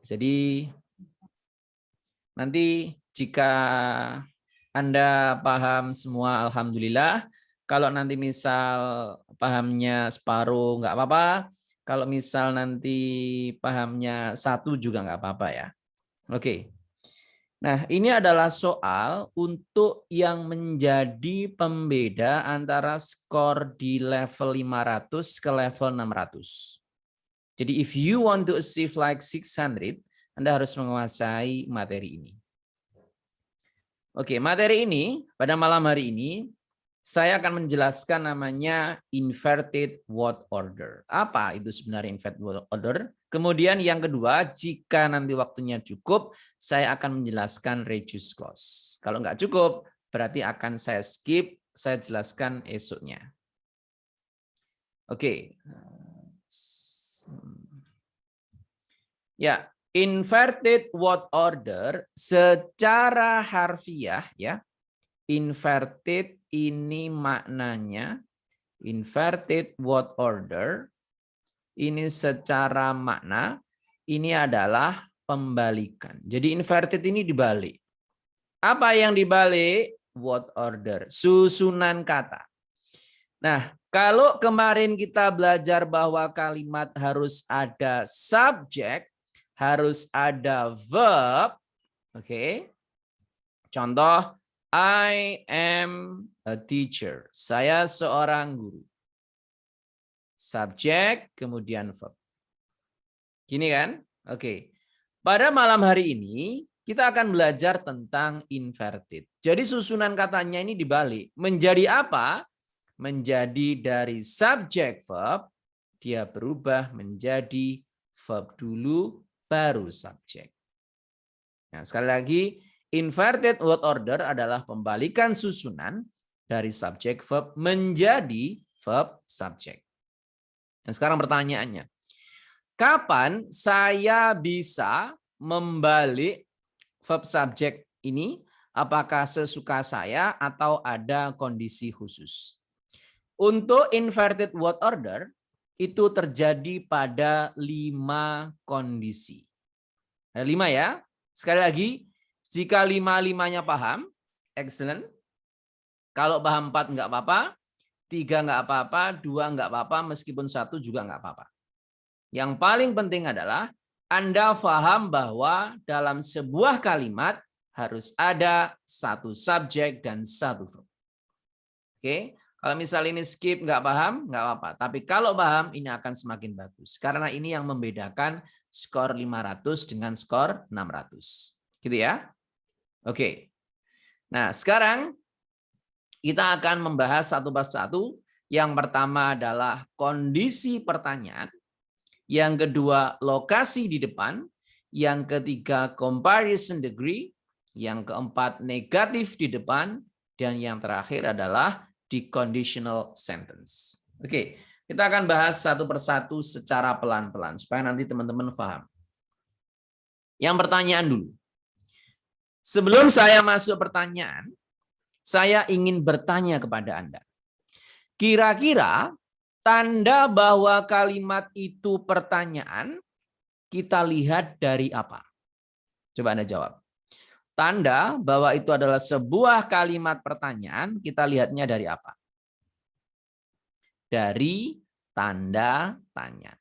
Jadi nanti jika Anda paham semua, alhamdulillah. Kalau nanti misal pahamnya separuh, nggak apa-apa. Kalau misal nanti pahamnya satu juga nggak apa-apa ya. Oke. Nah, ini adalah soal untuk yang menjadi pembeda antara skor di level 500 ke level 600. Jadi if you want to achieve like 600, Anda harus menguasai materi ini. Oke, materi ini pada malam hari ini saya akan menjelaskan namanya inverted word order. Apa itu sebenarnya inverted word order? Kemudian yang kedua, jika nanti waktunya cukup, saya akan menjelaskan reduced clause. Kalau nggak cukup, berarti akan saya skip, saya jelaskan esoknya. Oke. Ya, inverted word order secara harfiah ya. Inverted ini maknanya inverted word order ini secara makna ini adalah pembalikan. Jadi inverted ini dibalik. Apa yang dibalik? Word order, susunan kata. Nah, kalau kemarin kita belajar bahwa kalimat harus ada subjek, harus ada verb, oke. Contoh, I am a teacher. Saya seorang guru. Subjek, kemudian verb. Gini kan? Oke. Pada malam hari ini, kita akan belajar tentang inverted. Jadi susunan katanya ini dibalik. Menjadi apa? Menjadi dari subjek verb, dia berubah menjadi verb dulu, baru subjek. Nah, sekali lagi, inverted word order adalah pembalikan susunan dari subjek verb menjadi verb subjek. Nah, sekarang pertanyaannya, kapan saya bisa membalik verb subjek ini? Apakah sesuka saya atau ada kondisi khusus? Untuk inverted word order, itu terjadi pada 5 kondisi. Ada 5 ya. Sekali lagi, jika 5-5-nya paham, excellent. Kalau paham 4 enggak apa-apa, 3 enggak apa-apa, 2 enggak apa-apa, meskipun 1 juga enggak apa-apa. Yang paling penting adalah Anda paham bahwa dalam sebuah kalimat harus ada satu subjek dan satu verb. Oke, kalau misal ini skip nggak paham, nggak apa-apa. Tapi kalau paham, ini akan semakin bagus. Karena ini yang membedakan skor 500 dengan skor 600. Gitu ya. Oke. Nah, sekarang kita akan membahas satu persatu. Yang pertama adalah kondisi pertanyaan. Yang kedua, lokasi di depan. Yang ketiga, comparison degree. Yang keempat, negatif di depan. Dan yang terakhir adalah di conditional sentence. Oke, kita akan bahas satu persatu secara pelan-pelan supaya nanti teman-teman paham. Yang pertanyaan dulu. Sebelum saya masuk pertanyaan, saya ingin bertanya kepada Anda. Kira-kira tanda bahwa kalimat itu pertanyaan kita lihat dari apa? Coba Anda jawab. Tanda bahwa itu adalah sebuah kalimat pertanyaan, kita lihatnya dari apa? Dari tanda tanya.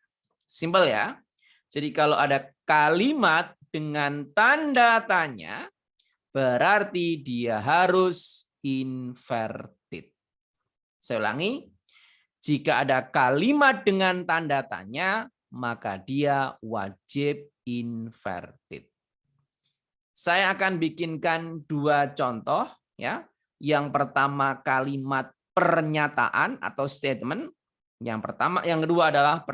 Simpel ya. Jadi kalau ada kalimat dengan tanda tanya, berarti dia harus inverted. Saya ulangi. Jika ada kalimat dengan tanda tanya, maka dia wajib inverted. Saya akan bikinkan 2 contoh ya. Yang pertama kalimat pernyataan atau statement. Yang kedua adalah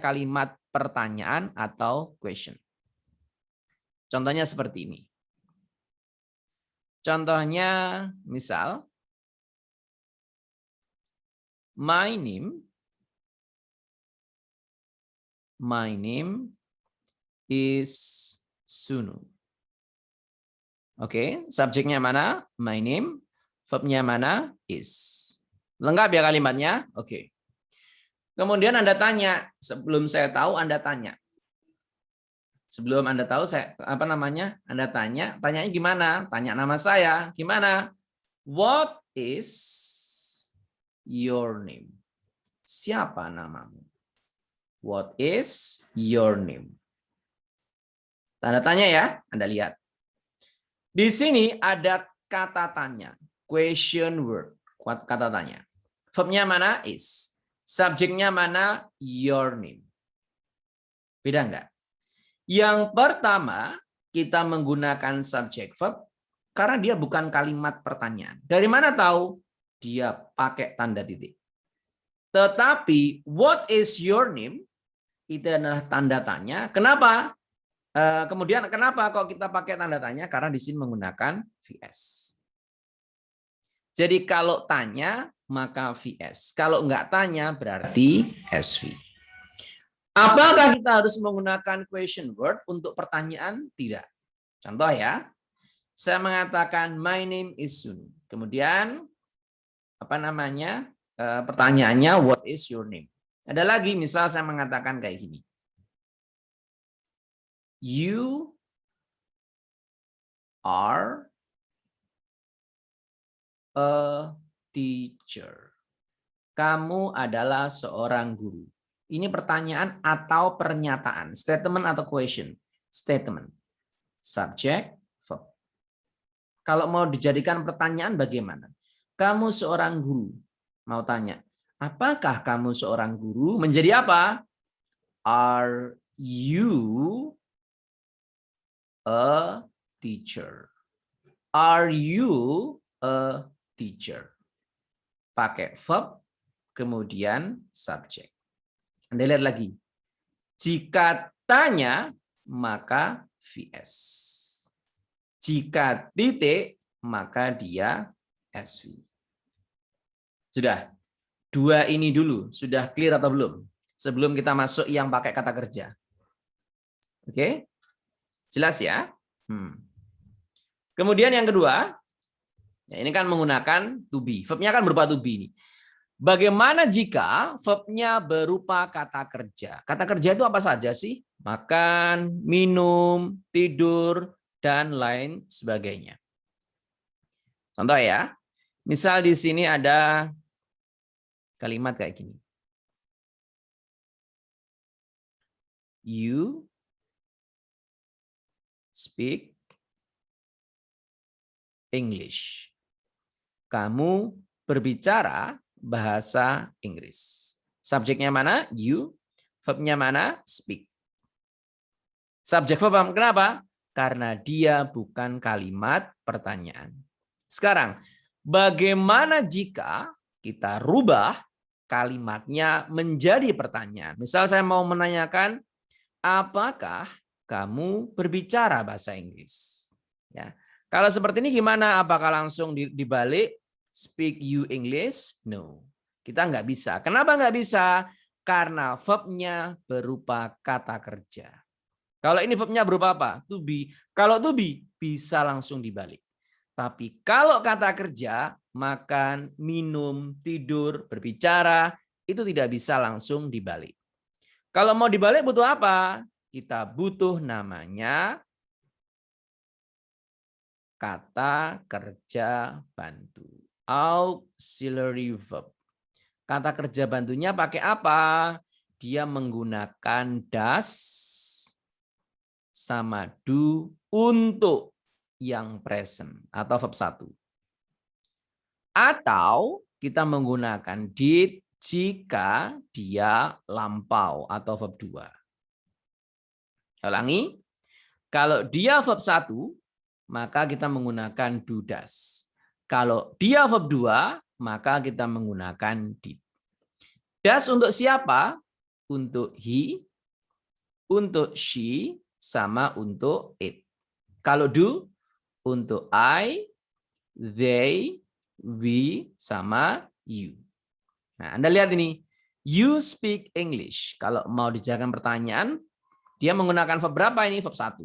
kalimat pertanyaan atau question. Contohnya seperti ini. Contohnya misal my name is Sunu. Oke, subjeknya mana? My name. Verbnya mana? Is. Lengkap ya kalimatnya? Oke. Kemudian Anda tanya, sebelum saya tahu Anda tanya. Sebelum Anda tahu Anda tanyanya gimana? Tanya nama saya, gimana? What is your name? Siapa namamu? What is your name? Tanda tanya ya, Anda lihat. Di sini ada kata tanya, question word, kata tanya. Verbnya mana? Is. Subjeknya mana? Your name. Beda enggak? Yang pertama, kita menggunakan subjek verb karena dia bukan kalimat pertanyaan. Dari mana tahu? Dia pakai tanda titik. Tetapi what is your name? Itu adalah tanda tanya. Kenapa? Kemudian kenapa kok kita pakai tanda tanya? Karena di sini menggunakan VS. Jadi kalau tanya maka VS. Kalau enggak tanya berarti SV. Apakah kita harus menggunakan question word untuk pertanyaan? Tidak. Contoh ya. Saya mengatakan my name is Sun. Kemudian pertanyaannya what is your name? Ada lagi misal saya mengatakan kayak gini. You are a teacher. Kamu adalah seorang guru. Ini pertanyaan atau pernyataan, statement atau question. Statement. Subject, verb. Kalau mau dijadikan pertanyaan bagaimana? Kamu seorang guru. Mau tanya, apakah kamu seorang guru? Menjadi apa? Are you a teacher? Are you a teacher? Pakai verb, kemudian subjek. Anda lihat lagi. Jika tanya, maka VS. Jika titik, maka dia SV. Sudah. Dua ini dulu. Sudah clear atau belum? Sebelum kita masuk yang pakai kata kerja. Oke? Jelas ya? Kemudian yang kedua, ya ini kan menggunakan to be. Verbnya kan berupa to be. Bagaimana jika verbnya berupa kata kerja? Kata kerja itu apa saja sih? Makan, minum, tidur, dan lain sebagainya. Contoh ya. Misal di sini ada kalimat kayak gini. You speak English. Kamu berbicara bahasa Inggris. Subjeknya mana? You. Verbnya mana? Speak. Subjek verb kenapa? Karena dia bukan kalimat pertanyaan. Sekarang, bagaimana jika kita rubah kalimatnya menjadi pertanyaan? Misal saya mau menanyakan, apakah kamu berbicara bahasa Inggris? Ya. Kalau seperti ini gimana? Apakah langsung dibalik? Speak you English? No. Kita nggak bisa. Kenapa nggak bisa? Karena verbnya berupa kata kerja. Kalau ini verbnya berupa apa? To be. Kalau to be, bisa langsung dibalik. Tapi kalau kata kerja, makan, minum, tidur, berbicara, itu tidak bisa langsung dibalik. Kalau mau dibalik butuh apa? Kita butuh namanya kata kerja bantu. Auxiliary verb. Kata kerja bantunya pakai apa? Dia menggunakan does sama do untuk yang present atau verb 1. Atau kita menggunakan did jika dia lampau atau verb 2. Ulangi. Kalau dia verb 1, maka kita menggunakan do does. Kalau dia verb 2, maka kita menggunakan did. Does untuk siapa? Untuk he, untuk she, sama untuk it. Kalau do, untuk I, they, we, sama you. Nah, Anda lihat ini. You speak English. Kalau mau dijadikan pertanyaan, dia menggunakan verb berapa ini? Verb 1.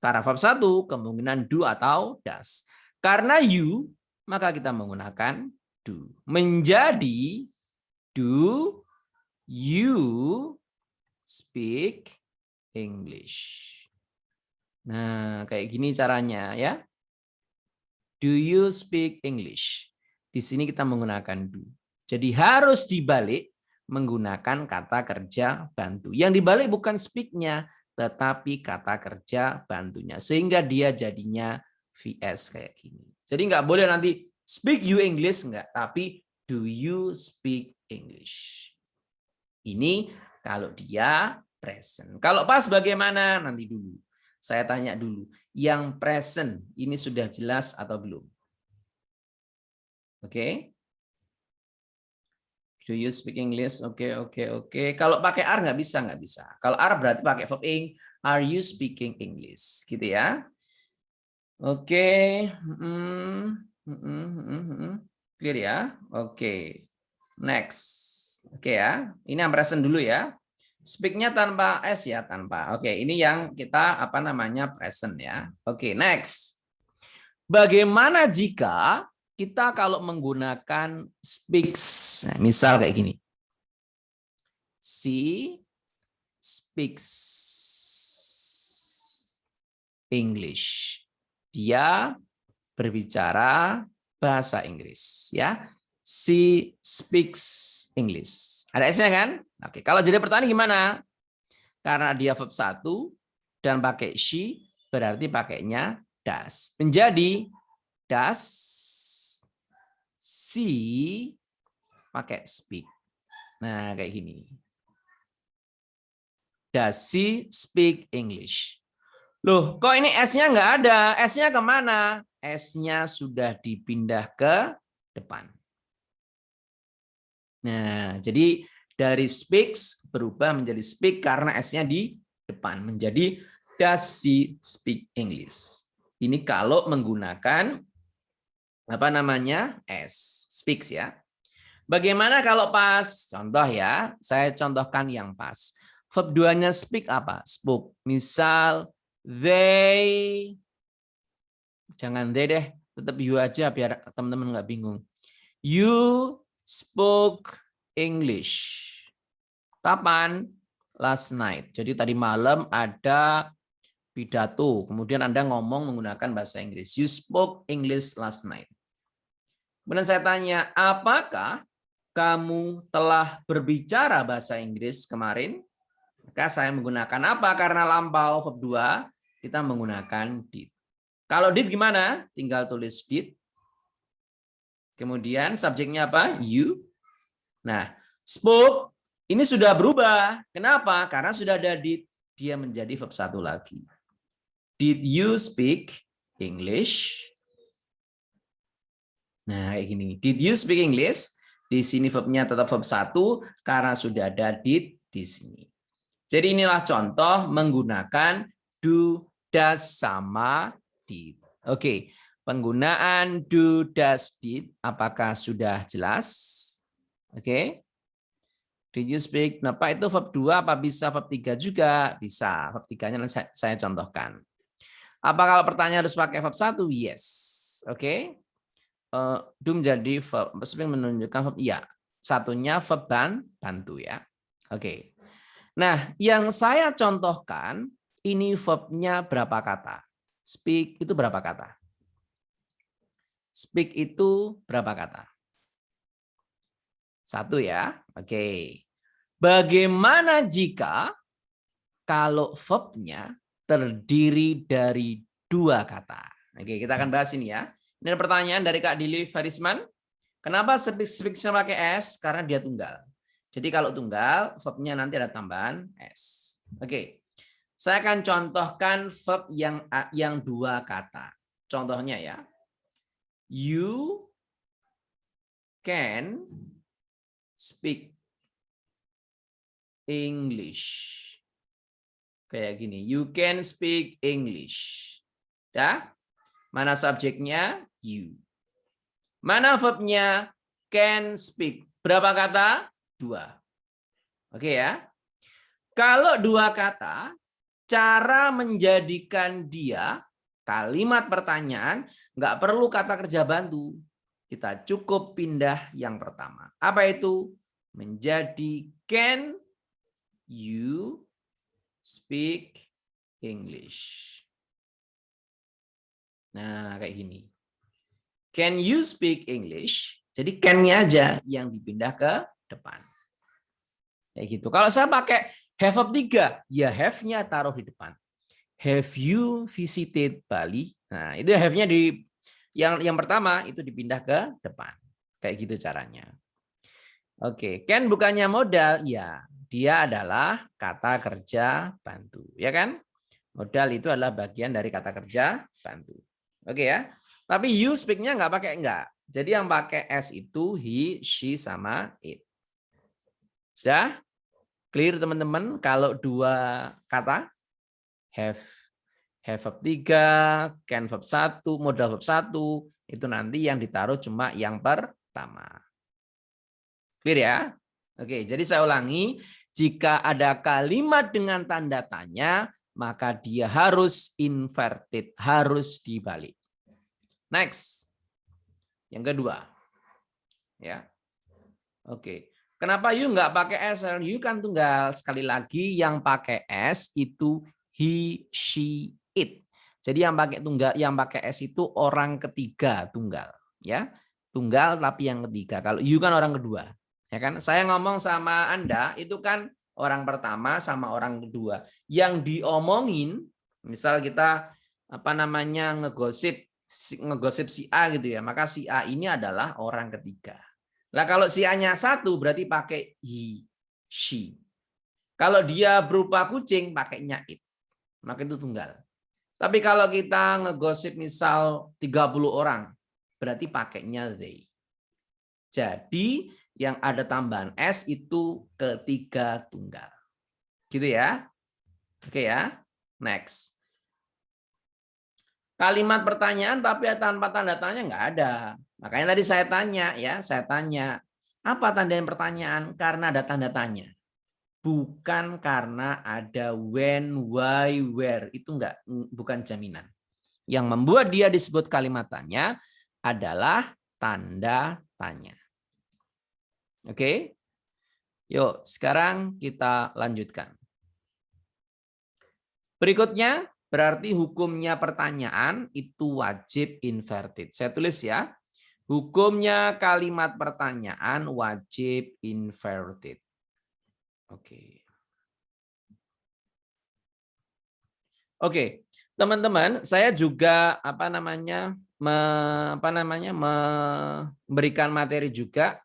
Karena verb 1 kemungkinan do atau does. Karena you, maka kita menggunakan do. Menjadi do you speak English. Nah, kayak gini caranya ya. Do you speak English? Di sini kita menggunakan do. Jadi harus dibalik menggunakan kata kerja bantu. Yang dibalik bukan speak-nya, tetapi kata kerja bantunya. Sehingga dia jadinya VS kayak gini. Jadi nggak boleh nanti speak you English, nggak. Tapi do you speak English? Ini kalau dia present. Kalau pas bagaimana? Nanti dulu. Saya tanya dulu. Yang present ini sudah jelas atau belum? Oke. Do you speak English? Oke. Kalau pakai are nggak bisa, nggak bisa. Kalau are berarti pakai verb ing. Are you speaking English? Gitu ya. Oke. Clear ya? Oke. Next. Oke ya. Ini yang present dulu ya. Speak-nya tanpa S ya, tanpa. Oke, ini yang kita apa namanya present ya. Oke, next. Bagaimana jika kita kalau menggunakan speaks? Nah, misal kayak gini. She speaks English. Dia berbicara bahasa Inggris ya. She speaks English. Ada S-nya kan? Oke, kalau jadi pertanyaan gimana? Karena dia verb 1 dan pakai she, berarti pakainya does. Menjadi does she pakai speak. Nah, kayak gini. Does she speak English? Loh, kok ini S-nya nggak ada? S-nya kemana? S-nya sudah dipindah ke depan. Nah, jadi dari speaks berubah menjadi speak karena S-nya di depan. Menjadi does she speak English? Ini kalau menggunakan apa namanya? S. Speaks ya. Bagaimana kalau pas? Contoh ya, saya contohkan yang pas. Verb 2-nya speak apa? Spoke. Misal, they, jangan they deh, tetap you aja biar teman-teman nggak bingung. You spoke English. Kapan? Last night. Jadi tadi malam ada pidato, kemudian Anda ngomong menggunakan bahasa Inggris. You spoke English last night. Kemudian saya tanya, apakah kamu telah berbicara bahasa Inggris kemarin? Maka saya menggunakan apa? Karena lampau verb 2, kita menggunakan did. Kalau did gimana? Tinggal tulis did. Kemudian subjeknya apa? You. Nah, spoke ini sudah berubah. Kenapa? Karena sudah ada did. Dia menjadi verb 1 lagi. Did you speak English? Nah, kayak gini. Did you speak English? Di sini verbnya tetap verb 1 karena sudah ada did di sini. Jadi inilah contoh menggunakan do, does, sama did. Oke, penggunaan do, does, did apakah sudah jelas? Oke. Did you speak? Nah, Pak, itu verb 2 apa bisa verb 3 juga? Bisa. Verb 3-nya saya contohkan. Apa kalau pertanyaan harus pakai verb 1? Yes. Oke. Do menjadi verb, menunjukkan verb iya. Satunya verb bantu ya. Oke. Nah, yang saya contohkan ini verbnya berapa kata? Speak itu berapa kata? Speak itu berapa kata? 1 ya. Oke. Bagaimana jika kalau verbnya terdiri dari 2 kata? Oke, kita akan bahas ini ya. Ini ada pertanyaan dari Kak Dili Farisman. Kenapa speak pakai S? Karena dia tunggal. Jadi kalau tunggal, verbnya nanti ada tambahan S. Oke. Saya akan contohkan verb yang 2 kata. Contohnya ya. You can speak English. Kayak gini. You can speak English. Ya. Mana subjeknya? You. Mana verbnya? Can speak. Berapa kata? 2. Oke ya. Kalau 2 kata, cara menjadikan dia kalimat pertanyaan nggak perlu kata kerja bantu. Kita cukup pindah yang pertama. Apa itu? Menjadi can you speak English. Nah, kayak gini. Can you speak English? Jadi can-nya aja yang dipindah ke depan. Kayak gitu. Kalau saya pakai have verb 3, ya have-nya taruh di depan. Have you visited Bali? Nah, itu have-nya di yang pertama itu dipindah ke depan. Kayak gitu caranya. Oke, can bukannya modal, ya. Dia adalah kata kerja bantu, ya kan? Modal itu adalah bagian dari kata kerja bantu. Oke ya. Tapi you speak-nya nggak pakai enggak. Jadi yang pakai S itu he, she, sama it. Sudah? Clear teman-teman? Kalau dua kata, have verb 3, can verb 1, modal verb 1, itu nanti yang ditaruh cuma yang pertama. Clear ya? Oke, jadi saya ulangi. Jika ada kalimat dengan tanda tanya, maka dia harus inverted, harus dibalik. Next. Yang kedua. Ya. Oke. Kenapa you nggak pakai S? You kan tunggal. Sekali lagi yang pakai S itu he, she, it. Jadi yang pakai tunggal, yang pakai S itu orang ketiga tunggal, ya. Tunggal tapi yang ketiga. Kalau you kan orang kedua. Ya kan? Saya ngomong sama Anda itu kan orang pertama sama orang kedua. Yang diomongin, misal kita ngegosip si A gitu ya, maka si A ini adalah orang ketiga. Nah, kalau si A-nya 1 berarti pakai he, she. Kalau dia berupa kucing pakainya it. Maka itu tunggal. Tapi kalau kita ngegosip misal 30 orang, berarti pakainya they. Jadi yang ada tambahan S itu ketiga tunggal. Gitu ya. Oke ya. Next. Kalimat pertanyaan tapi tanpa tanda tanya nggak ada. Makanya tadi saya tanya ya, apa tanda pertanyaan? Karena ada tanda tanya. Bukan karena ada when, why, where. Itu bukan jaminan. Yang membuat dia disebut kalimat tanya adalah tanda tanya. Oke? Yuk, sekarang kita lanjutkan. Berikutnya, berarti hukumnya pertanyaan itu wajib inverted. Saya tulis ya. Hukumnya kalimat pertanyaan wajib inverted. Oke. Oke, teman-teman, saya juga memberikan materi juga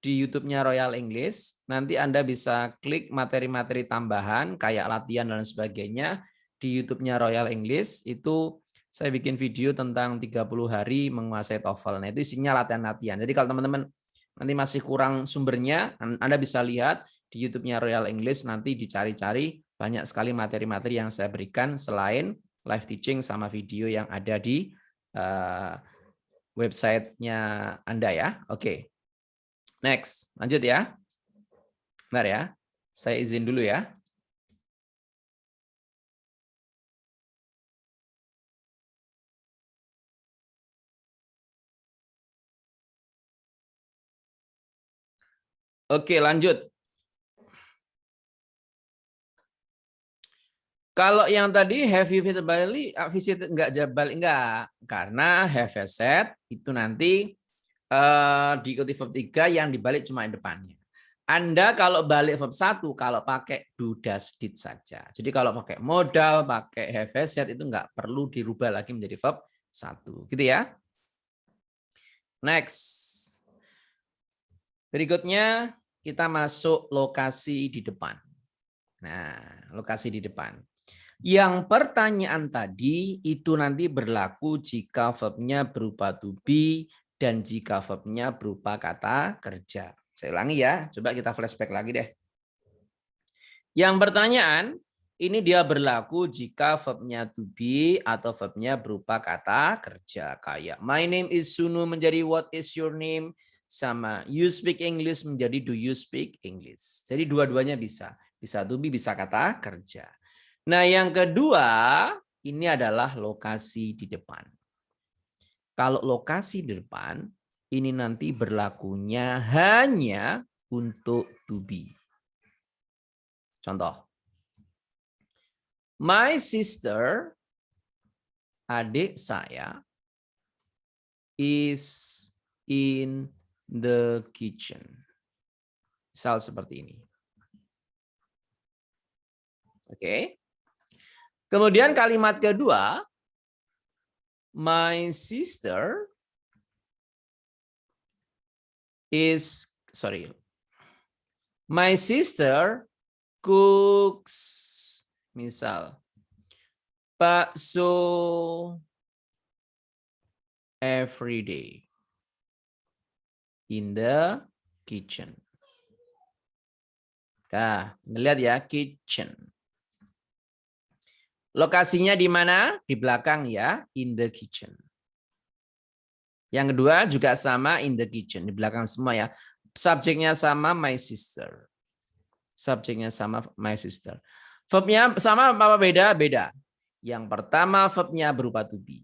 di YouTube-nya Royal English. Nanti Anda bisa klik materi-materi tambahan kayak latihan dan sebagainya di YouTube-nya Royal English. Itu saya bikin video tentang 30 hari menguasai TOEFL. Nah, itu isinya latihan-latihan. Jadi kalau teman-teman nanti masih kurang sumbernya, Anda bisa lihat di YouTube-nya Royal English, nanti dicari-cari banyak sekali materi-materi yang saya berikan selain live teaching sama video yang ada di website-nya Anda ya. Oke. Next, lanjut ya. Bentar ya. Saya izin dulu ya. Oke, lanjut. Kalau yang tadi have you visited Bali, visit enggak Bali enggak, karena have said itu nanti diikuti verb 3 yang dibalik cuma yang depannya. Anda kalau balik verb 1 kalau pakai do, does, did saja. Jadi kalau pakai modal, pakai have said itu enggak perlu dirubah lagi menjadi verb 1. Gitu ya. Next. Berikutnya kita masuk lokasi di depan. Nah, lokasi di depan. Yang pertanyaan tadi itu nanti berlaku jika verbnya berupa to be dan jika verbnya berupa kata kerja. Saya ulangi ya, coba kita flashback lagi deh. Yang pertanyaan ini dia berlaku jika verbnya to be atau verbnya berupa kata kerja. Kayak my name is Sunu menjadi what is your name, sama you speak English menjadi do you speak English. Jadi dua-duanya bisa. Bisa to be, bisa kata kerja. Nah, yang kedua, ini adalah lokasi di depan. Kalau lokasi di depan, ini nanti berlakunya hanya untuk to be. Contoh. My sister adik saya is in the kitchen. Misal seperti ini. Oke. Kemudian kalimat kedua, my sister cooks, misal, bakso every day in the kitchen. Nah, lihat ya, kitchen. Lokasinya di mana? Di belakang ya, in the kitchen. Yang kedua juga sama, in the kitchen, di belakang semua ya. Subjeknya sama, my sister. Subjeknya sama, my sister. Verbnya sama apa beda? Beda. Yang pertama verbnya berupa to be.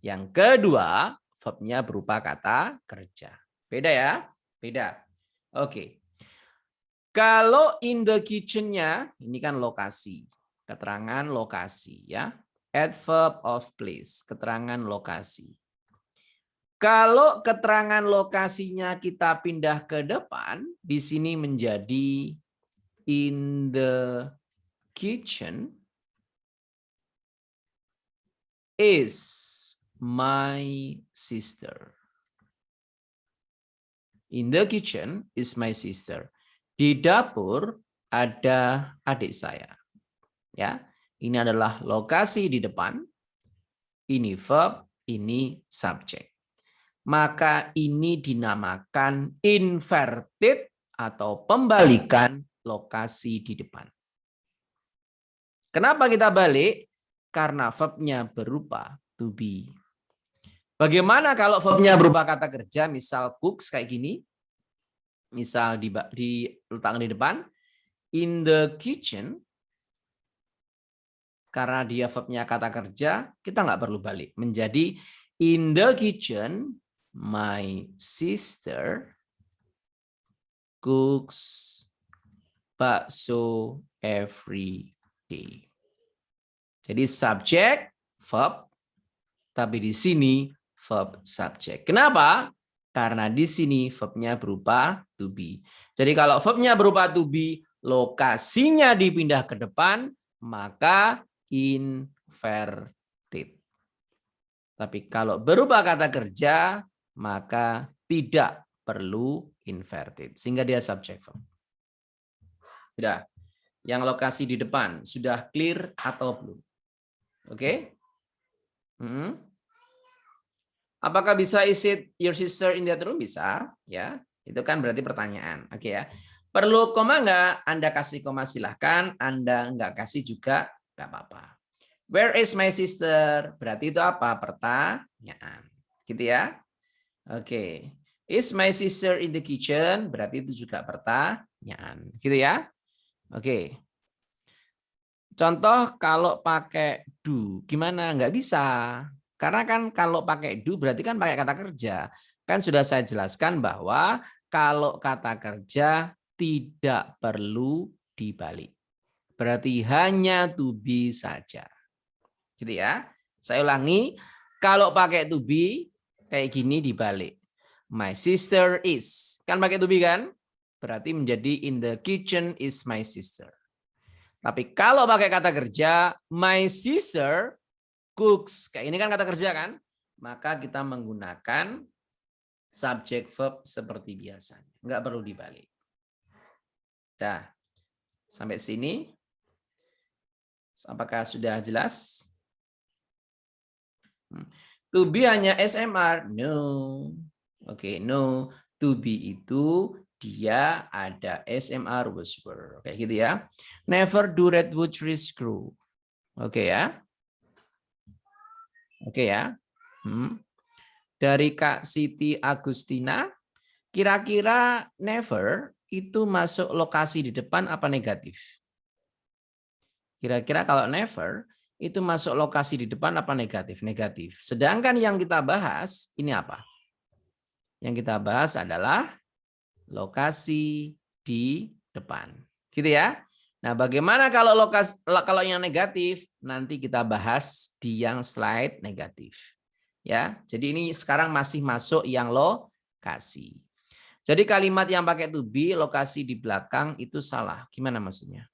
Yang kedua verbnya berupa kata kerja. Beda ya? Beda. Oke. Kalau in the kitchen-nya, ini kan lokasi. Keterangan lokasi ya. Adverb of place, keterangan lokasi. Kalau keterangan lokasinya kita pindah ke depan, di sini menjadi in the kitchen is my sister. In the kitchen is my sister. Di dapur ada adik saya. Ya, ini adalah lokasi di depan. Ini verb, ini subjek. Maka ini dinamakan inverted atau pembalikan lokasi di depan. Kenapa kita balik? Karena verbnya berupa to be. Bagaimana kalau verbnya berupa kata kerja, misal cooks kayak gini, misal diletakkan di depan, in the kitchen, karena dia verbnya kata kerja, kita nggak perlu balik. Menjadi in the kitchen, my sister cooks bakso every day. Jadi subjek, verb, tapi di sini verb subjek. Kenapa? Karena di sini verbnya berupa to be. Jadi kalau verbnya berupa to be, lokasinya dipindah ke depan, maka inverted. Tapi kalau berupa kata kerja, maka tidak perlu inverted. Sehingga dia subject verb. Sudah. Yang lokasi di depan, sudah clear atau belum? Oke? Apakah bisa is it your sister in that room? Bisa. Ya. Itu kan berarti pertanyaan. Oke ya. Perlu koma nggak? Anda kasih koma silahkan. Anda nggak kasih juga nggak apa-apa. Where is my sister? Berarti itu apa? Pertanyaan. Gitu ya. Oke. Is my sister in the kitchen? Berarti itu juga pertanyaan. Gitu ya. Oke. Contoh kalau pakai do. Gimana? Nggak bisa. Karena kan kalau pakai do berarti kan pakai kata kerja. Kan sudah saya jelaskan bahwa kalau kata kerja tidak perlu dibalik. Berarti hanya to be saja. Gitu ya. Saya ulangi, kalau pakai to be kayak gini dibalik. My sister is. Kan pakai to be kan? Berarti menjadi in the kitchen is my sister. Tapi kalau pakai kata kerja my sister cooks. Kayak ini kan kata kerja kan? Maka kita menggunakan subject verb seperti biasanya. Enggak perlu dibalik. Dah. Sampai sini. Apakah sudah jelas? To be hanya SMR? No. Oke, no. To be itu dia ada SMR was were. Kayak gitu ya. Never do redwood trees grow. Oke ya. Oke ya. Dari Kak Siti Agustina, kira-kira never itu masuk lokasi di depan apa negatif? Kira-kira kalau never itu masuk lokasi di depan apa negatif? Negatif. Sedangkan yang kita bahas ini apa? Yang kita bahas adalah lokasi di depan. Gitu ya. Nah, bagaimana kalau yang negatif? nanti kita bahas di yang slide negatif. Ya, jadi ini sekarang masih masuk yang lokasi. Jadi kalimat yang pakai to be, lokasi di belakang itu salah. Gimana maksudnya?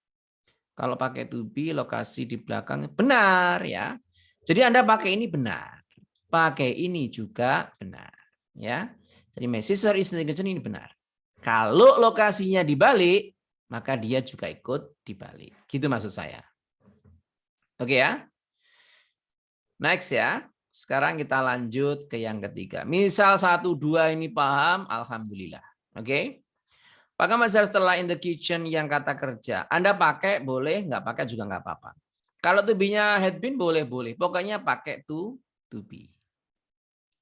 Kalau pakai to be, lokasi di belakang benar ya. Jadi Anda pakai ini benar. Pakai ini juga benar. Ya. Jadi my sister is in the kitchen ini benar. Kalau lokasinya dibalik, maka dia juga ikut dibalik. Gitu maksud saya. Oke ya. Next ya. Sekarang kita lanjut ke yang ketiga. Misal 1, 2 ini paham, alhamdulillah. Oke. Pakai masih setelah in the kitchen yang kata kerja. Anda pakai boleh, nggak pakai juga nggak apa-apa. Kalau to be-nya had been boleh-boleh. Pokoknya pakai to be.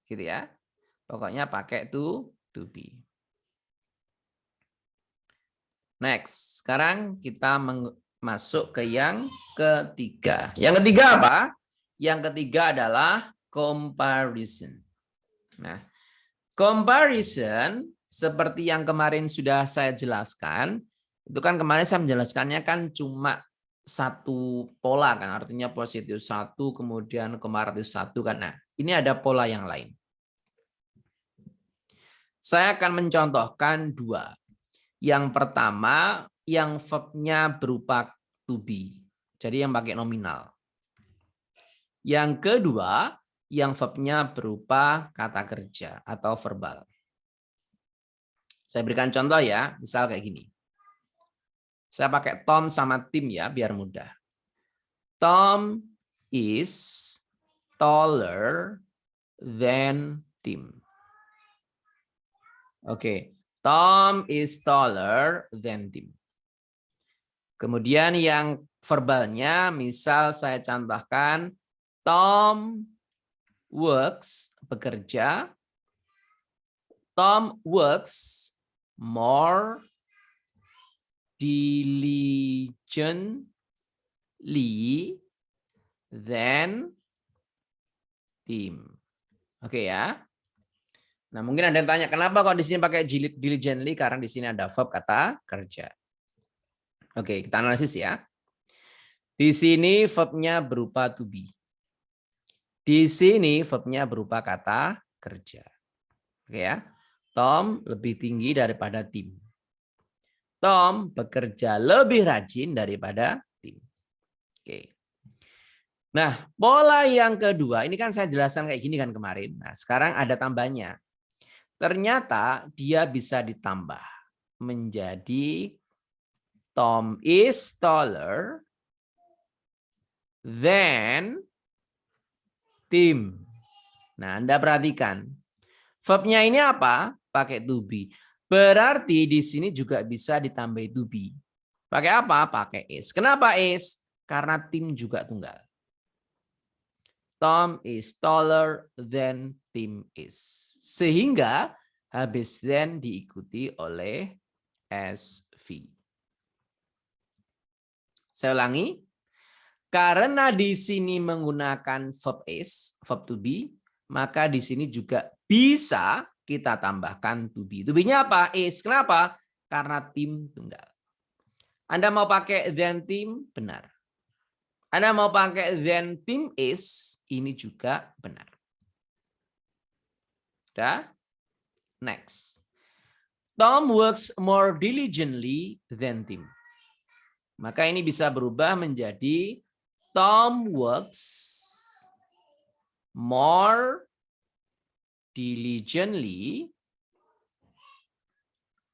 Gitu ya. Pokoknya pakai to be. Next. Sekarang kita masuk ke yang ketiga. Yang ketiga apa? Yang ketiga adalah comparison. Nah, comparison seperti yang kemarin sudah saya jelaskan, itu kan kemarin saya menjelaskannya kan cuma satu pola kan, artinya positif 1 kemudian komparatif 1 kan. Nah, ini ada pola yang lain. Saya akan mencontohkan 2. Yang pertama yang verb-nya berupa to be. Jadi yang pakai nominal. Yang kedua yang verb-nya berupa kata kerja atau verbal. Saya berikan contoh ya, misal kayak gini. Saya pakai Tom sama Tim ya, biar mudah. Tom is taller than Tim. Oke, Tom is taller than Tim. Kemudian yang verbalnya, misal saya contohkan, Tom works, bekerja. Tom works more diligently than Tim. Oke ya. Nah, mungkin ada yang tanya kenapa kok di sini pakai diligently, karena di sini ada verb kata kerja. Oke, kita analisis ya. Di sini verbnya berupa to be. Di sini verbnya berupa kata kerja. Oke ya. Tom lebih tinggi daripada Tim. Tom bekerja lebih rajin daripada Tim. Oke. Nah, pola yang kedua, ini kan saya jelaskan kayak gini kan kemarin. Nah, sekarang ada tambahnya. Ternyata dia bisa ditambah menjadi Tom is taller than Tim. Nah, Anda perhatikan. Verbnya ini apa? Pakai to be. Berarti di sini juga bisa ditambah to be. Pakai apa? Pakai is. Kenapa is? Karena Tim juga tunggal. Tom is taller than Tim is. Sehingga habis then diikuti oleh SV. Saya ulangi. Karena di sini menggunakan verb is, verb to be, maka di sini juga bisa kita tambahkan to be. To be-nya apa? Is. Kenapa? Karena tim tunggal. Anda mau pakai then tim? Benar. Anda mau pakai then tim is? Ini juga benar. Udah? Next. Tom works more diligently than Tim. Maka ini bisa berubah menjadi Tom works more diligently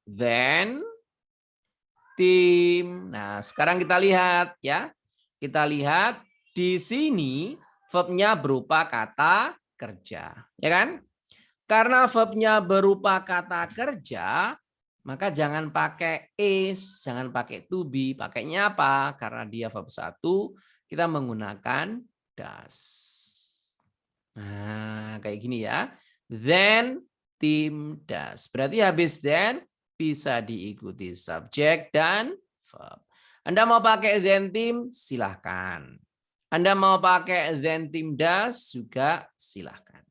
than Tim. Nah, sekarang kita lihat ya. Kita lihat di sini verbnya berupa kata kerja, ya kan? Karena verbnya berupa kata kerja, maka jangan pakai is, jangan pakai to be. Pakainya apa? Karena dia verb 1, kita menggunakan does. Nah, kayak gini ya. Then Tim does. Berarti habis then bisa diikuti subjek dan verb. Anda mau pakai then Tim, silahkan. Anda mau pakai then Tim does, juga silahkan.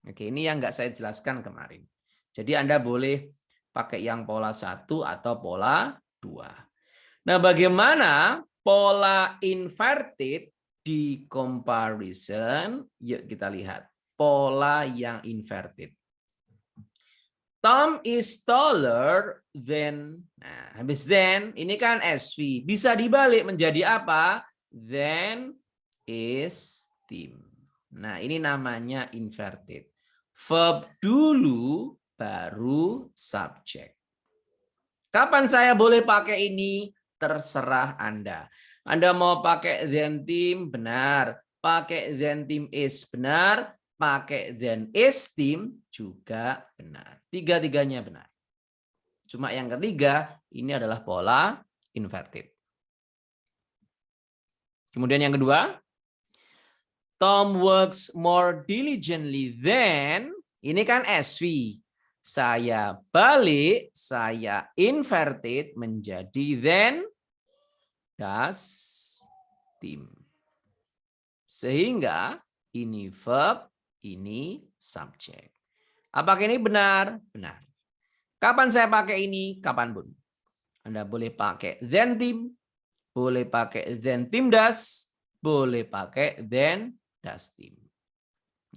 Oke, ini yang nggak saya jelaskan kemarin. Jadi Anda boleh pakai yang pola 1 atau pola 2. Nah, bagaimana pola inverted di comparison. Yuk kita lihat pola yang inverted. Tom is taller than. Nah, habis then ini kan SV. Bisa dibalik menjadi apa? Then is Tim. Nah, ini namanya inverted. Verb dulu baru subjek. Kapan saya boleh pakai ini? Terserah Anda. Anda mau pakai then Tim, benar. Pakai then Tim is, benar. Pakai then is Tim juga benar. Tiga-tiganya benar. Cuma yang ketiga, ini adalah pola inverted. Kemudian yang kedua, Tom works more diligently than, ini kan SV. Saya balik, saya inverted menjadi then does Tim. Sehingga ini verb, ini subjek. Apakah ini benar? Benar. Kapan saya pakai ini? Kapanpun. Anda boleh pakai then Tim, boleh pakai then Tim does, boleh pakai then does Tim.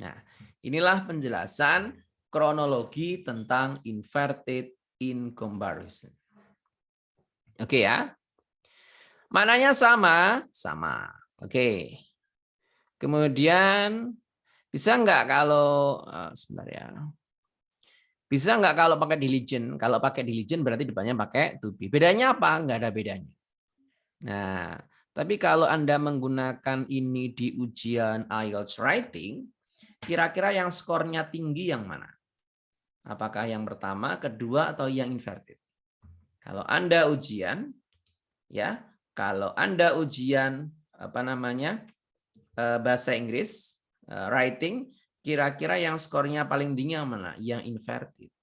Nah, inilah penjelasan kronologi tentang inverted in comparison. Oke ya. Maknanya sama? Sama. Oke. Kemudian bisa nggak kalau sebentar ya. Bisa nggak kalau pakai diligent? Kalau pakai diligent berarti depannya pakai to be. Bedanya apa? Nggak ada bedanya. Nah, tapi kalau Anda menggunakan ini di ujian IELTS Writing, kira-kira yang skornya tinggi yang mana? Apakah yang pertama, kedua, atau yang inverted? Kalau Anda ujian, ya, kalau Anda ujian apa namanya bahasa Inggris, writing, kira-kira yang skornya paling tinggi yang mana? Yang inverted.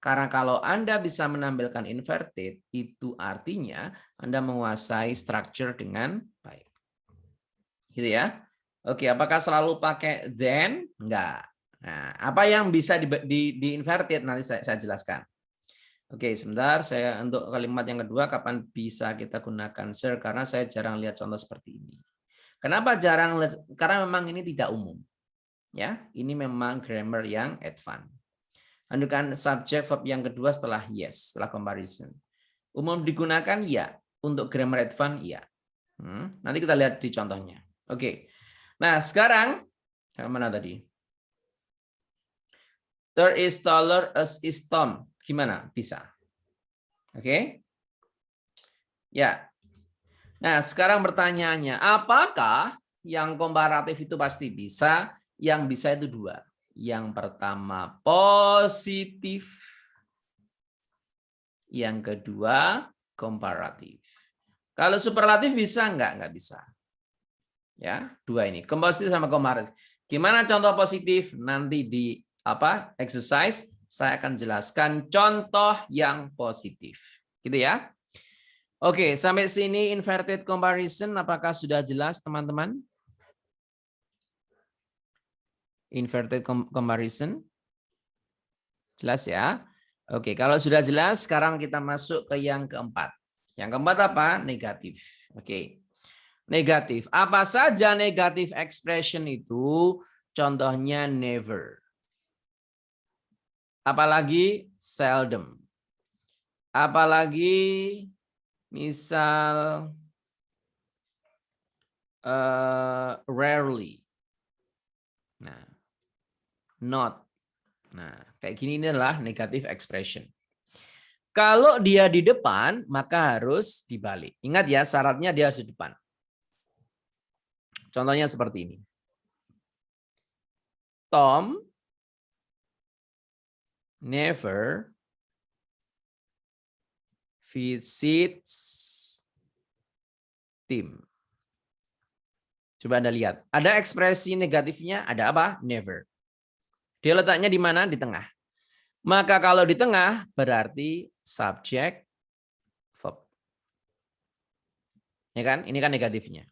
Karena kalau Anda bisa menampilkan inverted, itu artinya Anda menguasai structure dengan baik. Gitu ya. Oke, apakah selalu pakai then? Enggak. Nah, apa yang bisa di inverted nanti saya jelaskan. Oke, sebentar. Saya untuk kalimat yang kedua, kapan bisa kita gunakan sir? Karena saya jarang lihat contoh seperti ini. Kenapa jarang? Karena memang ini tidak umum. Ya, ini memang grammar yang advance. Andaikan subjek verb yang kedua setelah yes, setelah comparison. Umum digunakan ya, untuk grammar advance ya. Nanti kita lihat di contohnya. Oke. Nah, sekarang mana tadi? There is taller as is Tom. Gimana? Bisa. Oke? Ya. Nah, sekarang pertanyaannya, apakah yang komparatif itu pasti bisa? Yang bisa itu dua. Yang pertama positif. Yang kedua komparatif. Kalau superlatif bisa enggak? Enggak bisa. Ya, dua ini. Positif sama komparatif. Gimana contoh positif? Nanti di exercise saya akan jelaskan contoh yang positif. Gitu ya. Oke, sampai sini inverted comparison apakah sudah jelas teman-teman? Inverted comparison. Jelas ya? Oke, kalau sudah jelas, sekarang kita masuk ke yang keempat. Yang keempat apa? Negatif. Oke. Negatif. Apa saja negatif expression itu? Contohnya never. Apalagi seldom. Apalagi misal rarely. Nah, not. Nah, kayak gini ini adalah negative expression. Kalau dia di depan, maka harus dibalik. Ingat ya, syaratnya dia harus di depan. Contohnya seperti ini. Tom never visits Tim. Coba Anda lihat. Ada ekspresi negatifnya, ada apa? Never. Dia letaknya di mana? Di tengah. Maka kalau di tengah berarti subjek verb. Ya kan? Ini kan negatifnya.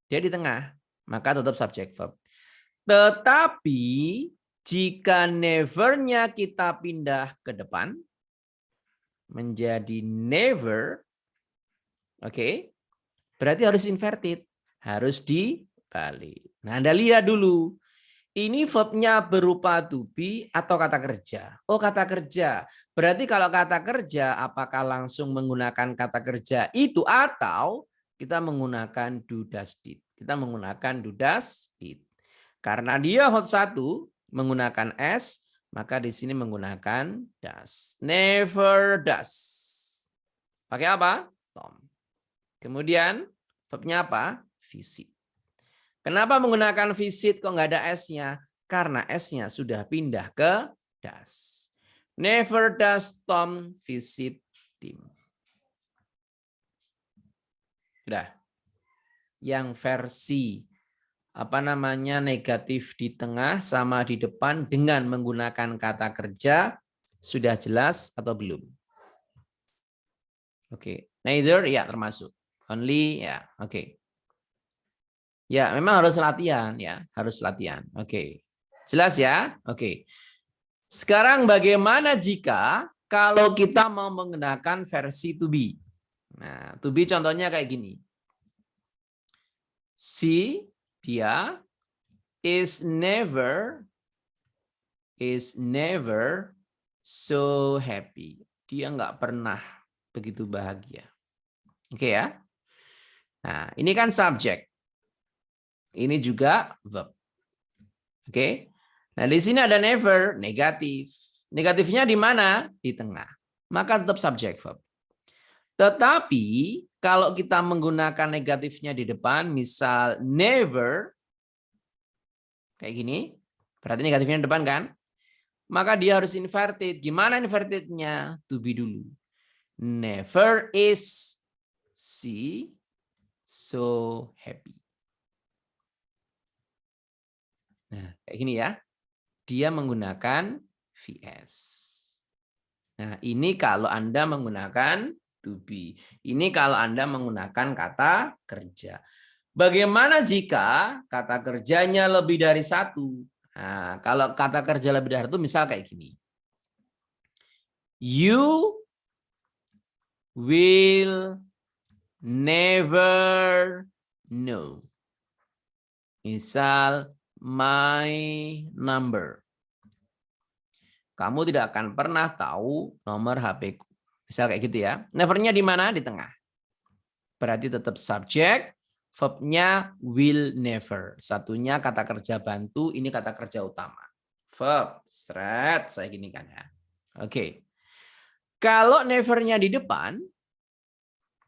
Dia di tengah, maka tetap subjek verb. Tetapi jika never-nya kita pindah ke depan menjadi never, oke. Berarti harus inverted. Harus dibalik. Nah, Anda lihat dulu. Ini verbnya berupa to be atau kata kerja? Oh, kata kerja. Berarti kalau kata kerja, apakah langsung menggunakan kata kerja itu atau kita menggunakan do, does, did? Kita menggunakan do, does, did. Karena dia hot 1 menggunakan s, maka di sini menggunakan does. Never does. Pakai apa? Tom. Kemudian verbnya apa? Visit. Kenapa menggunakan visit kok nggak ada S-nya? Karena S-nya sudah pindah ke does. Never does Tom visit Tim. Sudah. Yang versi negatif di tengah sama di depan dengan menggunakan kata kerja sudah jelas atau belum? Oke. Neither ya termasuk. Only ya. Oke. Ya, memang harus latihan ya, harus latihan. Oke. Jelas ya? Oke. Sekarang bagaimana jika kalau kita mau menggunakan versi to be? Nah, to be contohnya kayak gini. She, dia is never so happy. Dia nggak pernah begitu bahagia. Oke ya? Nah, ini kan subjek. Ini juga verb. Oke. Nah, di sini ada never, negatif. Negatifnya di mana? Di tengah. Maka tetap subjek verb. Tetapi kalau kita menggunakan negatifnya di depan, misal never, kayak gini, berarti negatifnya di depan kan? Maka dia harus inverted. Gimana invertednya? To be dulu. Never is she so happy. Nah, kayak gini ya. Dia menggunakan VS. Nah, ini kalau Anda menggunakan to be. Ini kalau Anda menggunakan kata kerja. Bagaimana jika kata kerjanya lebih dari satu? Nah, kalau kata kerja lebih dari satu, misal kayak gini. You will never know. Misal, my number. Kamu tidak akan pernah tahu nomor HP-ku. Misal kayak gitu ya. Never-nya di mana? Di tengah. Berarti tetap subjek, verb-nya will never. Satunya kata kerja bantu, ini kata kerja utama. Verb, seret, saya gini kan ya. Oke. Kalau never-nya di depan,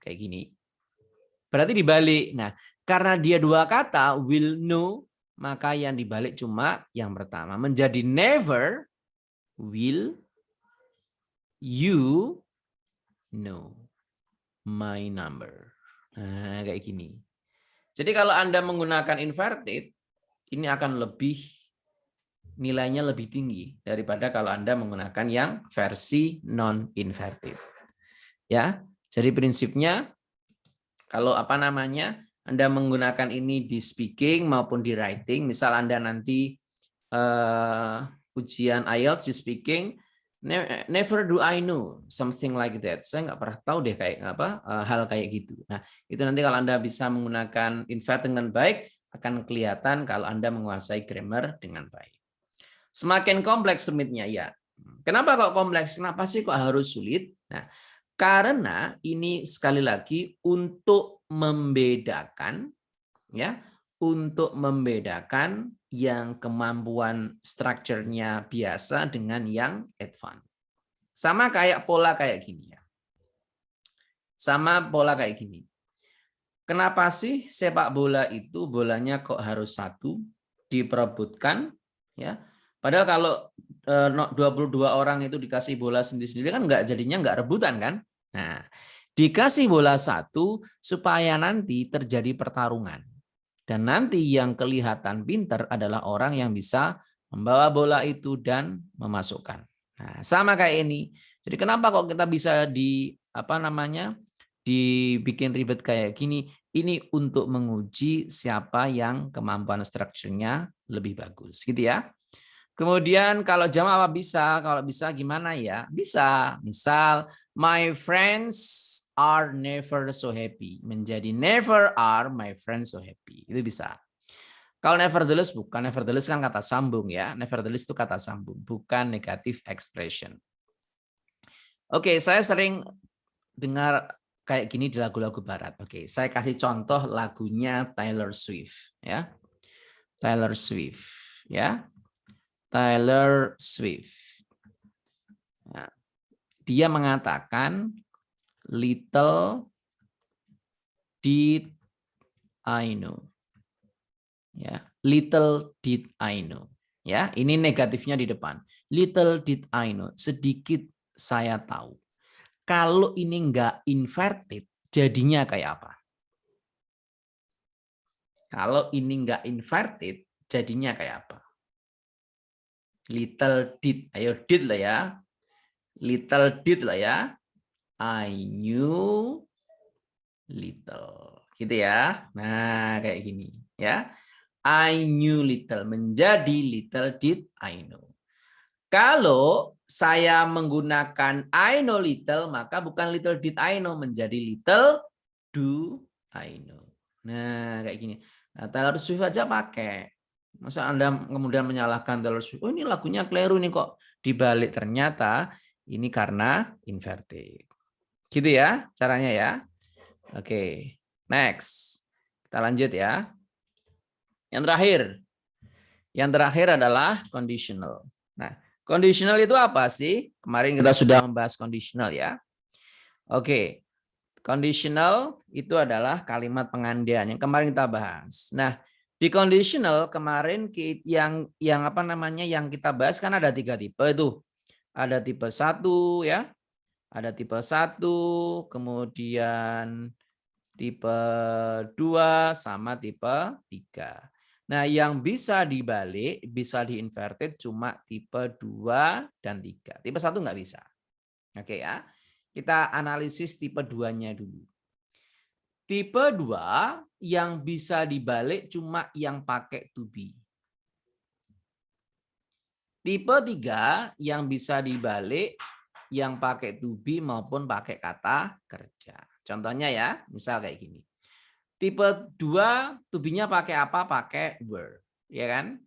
kayak gini. Berarti dibalik. Nah, karena dia dua kata, will know, maka yang dibalik cuma yang pertama. Menjadi never will you know my number. Nah, kayak gini. Jadi kalau Anda menggunakan inverted, ini akan nilainya lebih tinggi daripada kalau Anda menggunakan yang versi non-inverted. Ya, jadi prinsipnya kalau Anda menggunakan ini di speaking maupun di writing, misal Anda nanti ujian IELTS di speaking, never do I know something like that. Saya nggak pernah tahu deh kayak hal kayak gitu. Nah, itu nanti kalau Anda bisa menggunakan invert dengan baik, akan kelihatan kalau Anda menguasai grammar dengan baik. Semakin kompleks rumitnya ya. Kenapa kok kompleks? Kenapa sih kok harus sulit? Nah, karena ini sekali lagi untuk membedakan ya, untuk membedakan yang kemampuan strukturnya biasa dengan yang advance. Sama kayak pola kayak gini ya. Sama pola kayak gini. Kenapa sih sepak bola itu bolanya kok harus satu diperebutkan ya? Padahal kalau 22 orang itu dikasih bola sendiri-sendiri kan jadinya nggak rebutan kan? Nah, dikasih bola satu supaya nanti terjadi pertarungan. Dan nanti yang kelihatan pintar adalah orang yang bisa membawa bola itu dan memasukkan. Nah, sama kayak ini. Jadi kenapa kok kita bisa dibikin ribet kayak gini? Ini untuk menguji siapa yang kemampuan strukturnya lebih bagus, gitu ya. Kemudian kalau jawab apa bisa? Kalau bisa gimana ya? Bisa. Misal, my friends are never so happy. Menjadi never are my friends so happy. Itu bisa. Kalau nevertheless bukan. Nevertheless kan kata sambung ya. Nevertheless itu kata sambung. Bukan negative expression. Oke, saya sering dengar kayak gini di lagu-lagu barat. Oke, saya kasih contoh lagunya Taylor Swift. Ya, Taylor Swift. Ya, Taylor Swift. Nah, dia mengatakan, little did I know. Ya, little did I know. Ya, ini negatifnya di depan. Little did I know. Sedikit saya tahu. Kalau ini enggak inverted, jadinya kayak apa? Kalau ini enggak inverted, jadinya kayak apa? Little did, ayo did lah ya. Little did lah ya. I knew little. Gitu ya. Nah, kayak gini ya. I knew little menjadi little did I know. Kalau saya menggunakan I know little, maka bukan little did I know, menjadi little do I know. Nah, kayak gini. Nah, Taylor Swift aja pakai. Masa Anda kemudian menyalahkan Taylor Swift? Oh, ini lagunya keliru nih kok. Dibalik ternyata ini karena inverted. Gitu ya caranya ya. Oke, next. Kita lanjut ya. Yang terakhir adalah conditional. Nah, conditional itu apa sih? Kemarin kita sudah membahas conditional ya. Oke, conditional itu adalah kalimat pengandian yang kemarin kita bahas. Nah, di conditional kemarin yang apa namanya yang kita bahas kan ada 3 tipe itu. Ada tipe 1 ya. Ada tipe 1, kemudian tipe 2 sama tipe 3. Nah, yang bisa dibalik, bisa diinverted cuma tipe 2 dan 3. Tipe 1 nggak bisa. Oke ya. Kita analisis tipe 2-nya dulu. Tipe 2 yang bisa dibalik cuma yang pakai to be. Tipe 3 yang bisa dibalik yang pakai to be maupun pakai kata kerja. Contohnya ya, misal kayak gini. Tipe 2 to be-nya pakai apa? Pakai were, ya kan?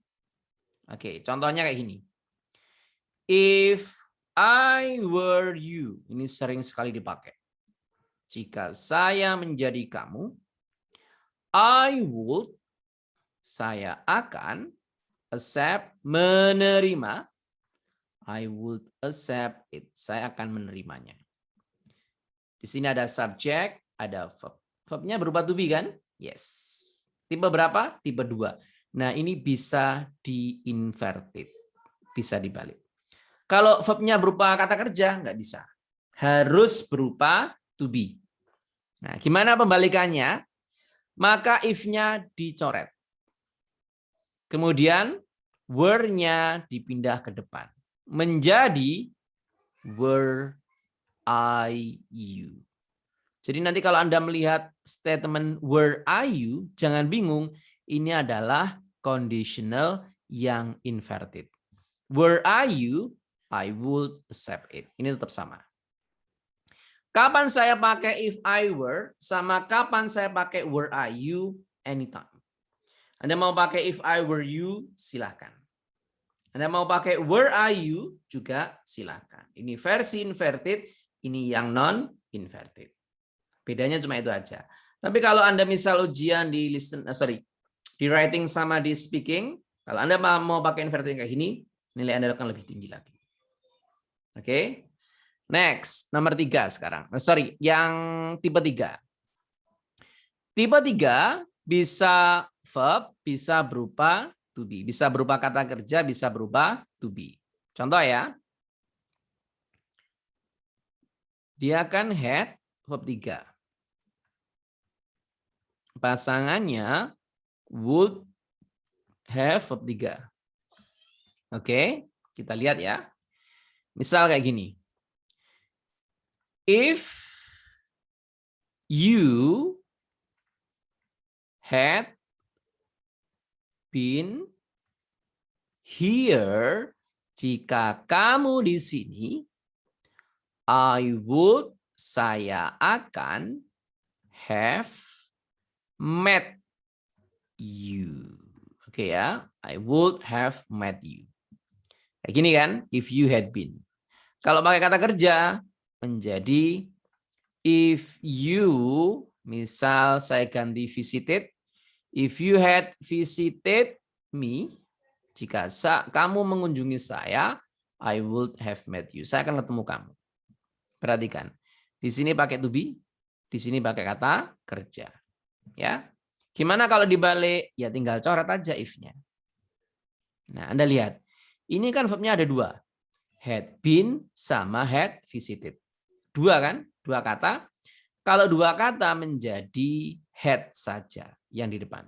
Oke, contohnya kayak gini. If I were you, ini sering sekali dipakai. Jika saya menjadi kamu, I would, saya akan, accept, menerima, I would accept it, saya akan menerimanya. Di sini ada subject, ada verb. Verbnya berupa to be kan? Yes. Tipe berapa? Tipe 2. Nah, ini bisa di-inverted. Bisa dibalik. Kalau verbnya berupa kata kerja, nggak bisa. Harus berupa to be. Nah, gimana pembalikannya? Maka if-nya dicoret. Kemudian were-nya dipindah ke depan. Menjadi were I you. Jadi nanti kalau Anda melihat statement were are you, jangan bingung, ini adalah conditional yang inverted. Were are you, I would accept it. Ini tetap sama. Kapan saya pakai if I were, sama kapan saya pakai were are you, anytime. Anda mau pakai if I were you, silakan. Anda mau pakai were are you, juga silakan. Ini versi inverted, ini yang non-inverted. Bedanya cuma itu aja. Tapi kalau Anda misal ujian di di writing sama di speaking, kalau Anda mau pakai inverted kayak gini, nilai Anda akan lebih tinggi lagi. Oke. Next, nomor 3 sekarang. Yang tipe 3. Tipe 3 bisa verb, bisa berupa to be, bisa berupa kata kerja, bisa berupa to be. Contoh ya. Dia kan had verb 3. Pasangannya would have verb 3. Oke, kita lihat ya. Misal kayak gini. If you had been here, jika kamu di sini, I would saya akan have met you. Oke ya, I would have met you. Kayak gini kan, if you had been. Kalau pakai kata kerja, menjadi if you, misal saya ganti visited, if you had visited me, jika kamu mengunjungi saya, I would have met you. Saya akan ketemu kamu. Perhatikan, di sini pakai to be, di sini pakai kata kerja. Ya, gimana kalau dibalik? Ya tinggal coret aja if-nya. Nah, Anda lihat, ini kan verbnya ada dua. Had been sama had visited. Dua kan? Dua kata. Kalau dua kata menjadi had saja yang di depan.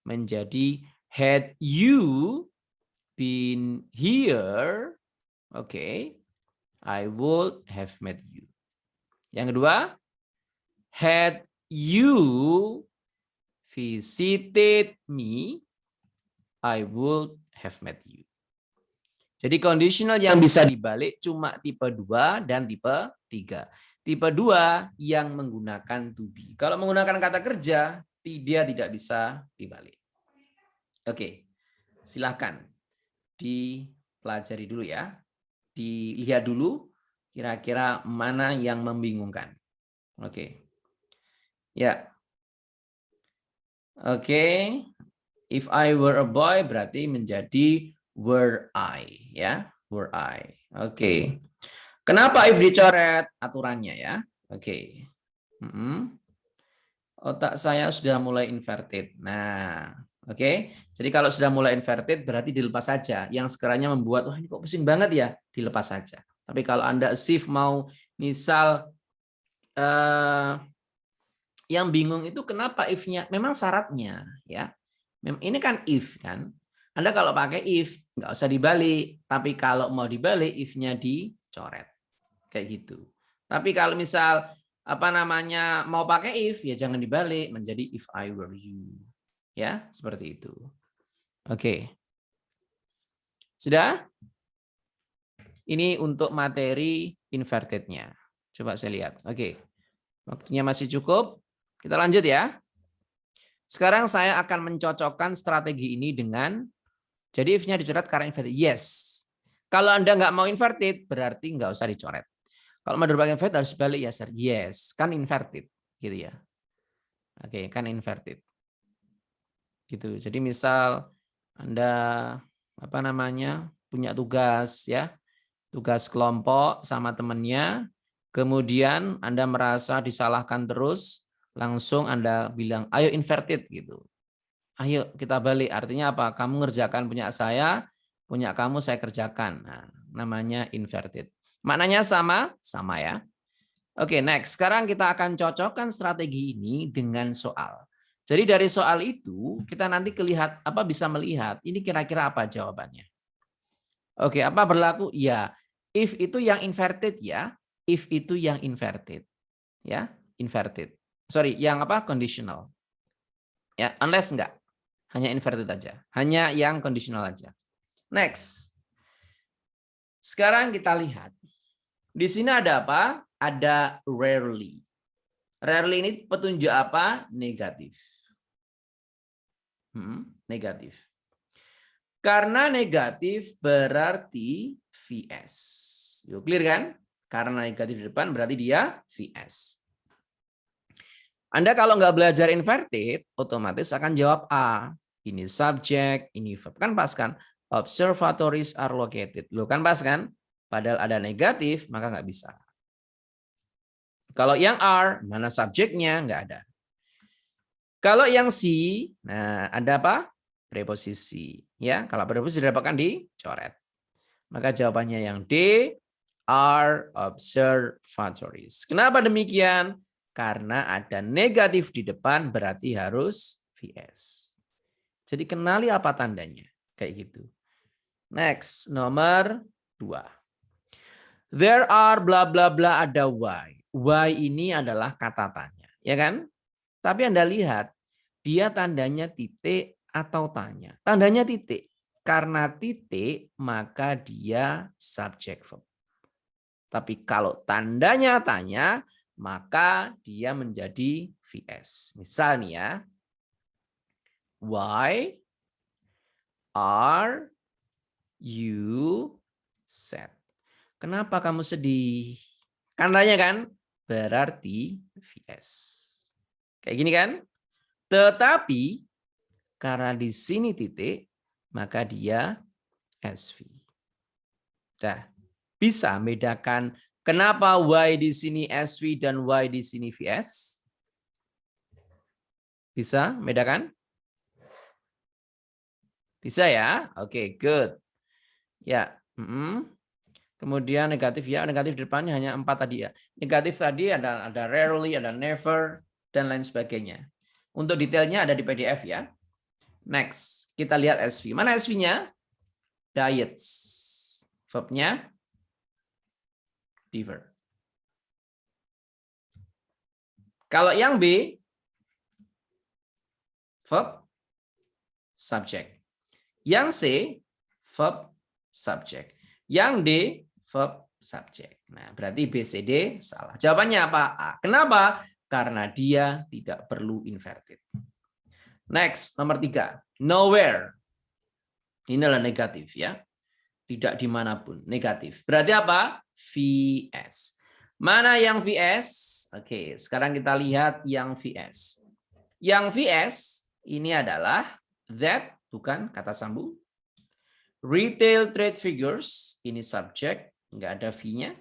Menjadi had you been here, okay, I would have met you. Yang kedua, had you visited me, I would have met you. Jadi conditional yang bisa dibalik cuma tipe 2 dan tipe 3. Tipe 2 yang menggunakan to be. Kalau menggunakan kata kerja, dia tidak bisa dibalik. Oke, silakan dipelajari dulu ya. Dilihat dulu kira-kira mana yang membingungkan. Oke. Ya. Oke. If I were a boy berarti menjadi were I, ya, were I. Oke. Kenapa if dicoret aturannya ya? Oke. Otak saya sudah mulai inverted. Nah, oke. Jadi kalau sudah mulai inverted berarti dilepas saja. Yang sekiranya membuat wah ini kok pusing banget ya, dilepas saja. Tapi kalau Anda shift mau misal yang bingung itu kenapa if-nya? Memang syaratnya ya. Ini kan if kan. Anda kalau pakai if nggak usah dibalik, tapi kalau mau dibalik if-nya dicoret. Kayak gitu. Tapi kalau misal mau pakai if ya jangan dibalik menjadi if I were you. Ya, seperti itu. Oke. Sudah? Ini untuk materi inverted-nya. Coba saya lihat. Oke. Waktunya masih cukup. Kita lanjut ya. Sekarang saya akan mencocokkan strategi ini dengan, jadi if-nya dicoret karena inverted. Yes. Kalau Anda nggak mau inverted, berarti nggak usah dicoret. Kalau mau pakai inverted harus balik ya, sir. Yes, kan inverted. Gitu ya. Oke, kan inverted. Gitu. Jadi misal Anda punya tugas ya, tugas kelompok sama temannya, kemudian Anda merasa disalahkan terus, langsung Anda bilang, ayo inverted gitu. Ayo kita balik. Artinya apa? Kamu ngerjakan punya saya, punya kamu saya kerjakan. Nah, namanya inverted. Maknanya sama? Sama ya. Oke, next. Sekarang kita akan cocokkan strategi ini dengan soal. Jadi dari soal itu kita nanti bisa melihat ini kira-kira apa jawabannya. Oke, apa berlaku? Ya, if itu yang inverted ya. If itu yang inverted. Ya, inverted. Sorry, yang apa? Conditional. Ya, unless enggak. Hanya inverted aja. Hanya yang conditional aja. Next. Sekarang kita lihat. Di sini ada apa? Ada rarely. Rarely ini petunjuk apa? Negatif. Negatif. Karena negatif berarti VS. Yuk, clear kan? Karena negatif di depan berarti dia VS. Anda kalau nggak belajar inverted, otomatis akan jawab A. Ini subjek, ini verb. Kan pas kan? Observatories are located. Loh kan pas kan? Padahal ada negatif, maka nggak bisa. Kalau yang are, mana subjeknya? Nggak ada. Kalau yang C, nah ada apa? Preposisi. Ya, kalau preposisi didapatkan dicoret. Maka jawabannya yang D, are observatories. Kenapa demikian? Karena ada negatif di depan berarti harus VS. Jadi kenali apa tandanya. Kayak gitu. Next, nomor 2. There are bla bla bla ada why. Why ini adalah kata tanya. Ya kan? Tapi Anda lihat, dia tandanya titik atau tanya. Tandanya titik. Karena titik, maka dia subject verb. Tapi kalau tandanya tanya, maka dia menjadi VS. Misal nih ya. Why are you sad? Kenapa kamu sedih? Kan tanya kan? Berarti VS. Kayak gini kan? Tetapi karena di sini titik, maka dia SV. Dah, bisa bedakan kenapa Y di sini SV dan Y di sini VS? Bisa bedakan? Bisa ya? Oke, good. Ya. Kemudian negatif ya, negatif depannya hanya 4 tadi ya. Negatif tadi ada rarely, ada never, dan lain sebagainya. Untuk detailnya ada di PDF ya. Next, kita lihat SV. Mana SV-nya? Diets. Verb-nya diver. Kalau yang B, verb subject. Yang C, verb subject. Yang D, verb subject. Nah, berarti B, C, D salah. Jawabannya apa? A. Kenapa? Karena dia tidak perlu inverted. Next, nomor 3. Nowhere. Ini adalah negatif ya. Tidak dimanapun. Negatif. Berarti apa? VS. Mana yang VS? Oke, sekarang kita lihat yang VS. Yang VS ini adalah that, bukan kata sambung. Retail trade figures, ini subjek, nggak ada V-nya.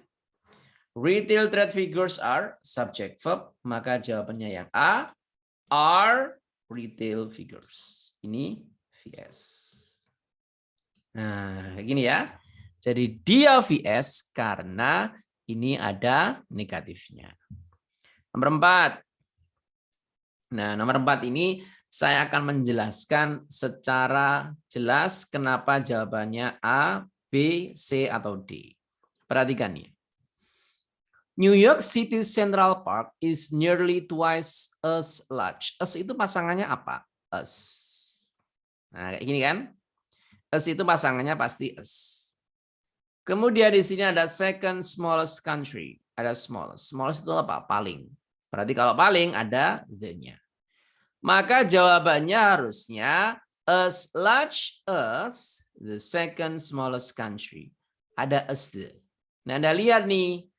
Retail trade figures are subject verb, maka jawabannya yang A, are retail figures. Ini VS. Nah, gini ya. Jadi dia VS karena ini ada negatifnya. Nomor 4. Nah, nomor 4 ini saya akan menjelaskan secara jelas kenapa jawabannya A, B, C, atau D. Perhatikan nih. New York City Central Park is nearly twice as large. As itu pasangannya apa? As. Nah, kayak gini kan? As itu pasangannya pasti as. Kemudian di sini ada second smallest country. Ada smallest. Smallest itu apa? Paling. Berarti kalau paling ada the-nya. Maka jawabannya harusnya as large as the second smallest country. Ada as the. Nah, Anda lihat nih.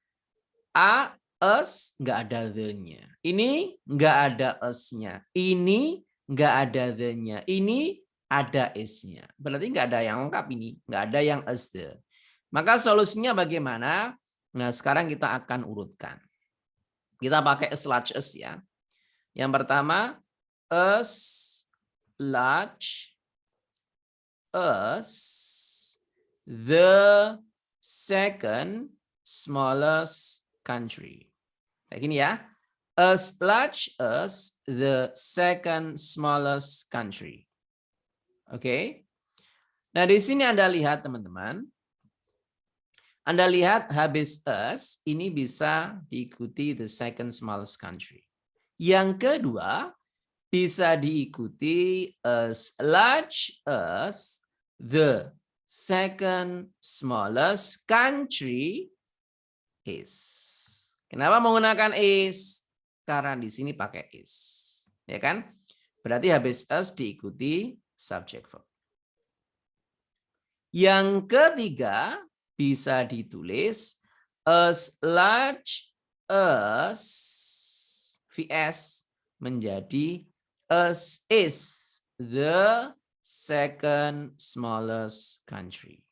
A, as, nggak ada the-nya. Ini nggak ada as-nya. Ini nggak ada the-nya. Ini ada is-nya. Berarti nggak ada yang lengkap ini. Nggak ada yang as the. Maka solusinya bagaimana? Nah, sekarang kita akan urutkan. Kita pakai as large as ya. Yang pertama, as large as the second smallest country. Kayak gini ya. As large as the second smallest country. Oke. Nah, di sini Anda lihat teman-teman. Anda lihat habis as ini bisa diikuti the second smallest country. Yang kedua bisa diikuti as large as the second smallest country is. Kenapa menggunakan is? Karena di sini pakai is. Ya kan? Berarti habis as diikuti subject verb. Yang ketiga bisa ditulis as large as VS menjadi as is the second smallest country.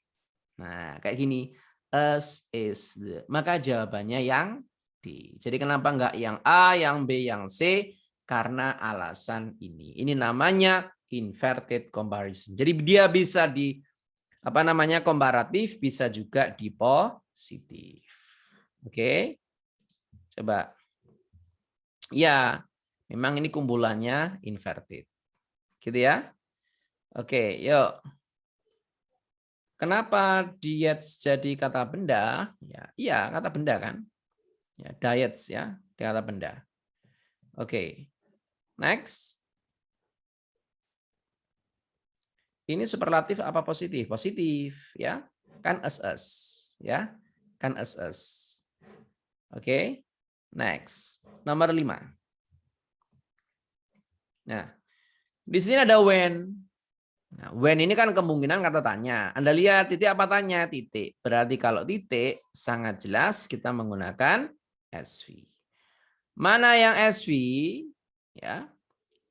Nah, kayak gini. As is the. Maka jawabannya yang D. Jadi kenapa enggak yang A, yang B, yang C? Karena alasan ini. Ini namanya inverted comparison. Jadi dia bisa di komparatif, bisa juga di positif. Oke. Coba. Ya, memang ini kumpulannya inverted. Gitu ya. Oke, yuk. Kenapa diets jadi kata benda? Ya, iya, kata benda kan. Ya, diets ya, kata benda. Oke. Next. Ini superlatif apa positif? Positif ya. Kan as ya. Kan as. Oke. Next. Nomor 5. Nah, di sini ada when. Nah, when ini kan kemungkinan kata tanya. Anda lihat titik apa tanya? Titik. Berarti kalau titik sangat jelas kita menggunakan SV. Mana yang SV? Ya.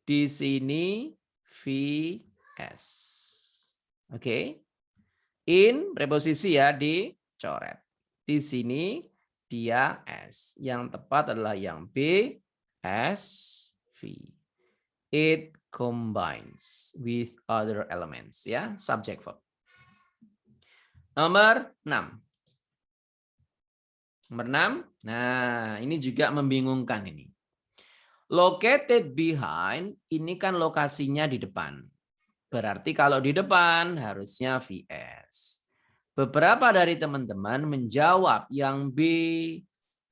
Di sini VS. Oke. In preposisi ya dicoret. Di sini dia S. Yang tepat adalah yang B, S, V. It combines with other elements ya, subject verb. Nomor 6. Nomor 6. Nah, ini juga membingungkan ini. Located behind ini kan lokasinya di depan. Berarti kalau di depan harusnya VS. Beberapa dari teman-teman menjawab yang B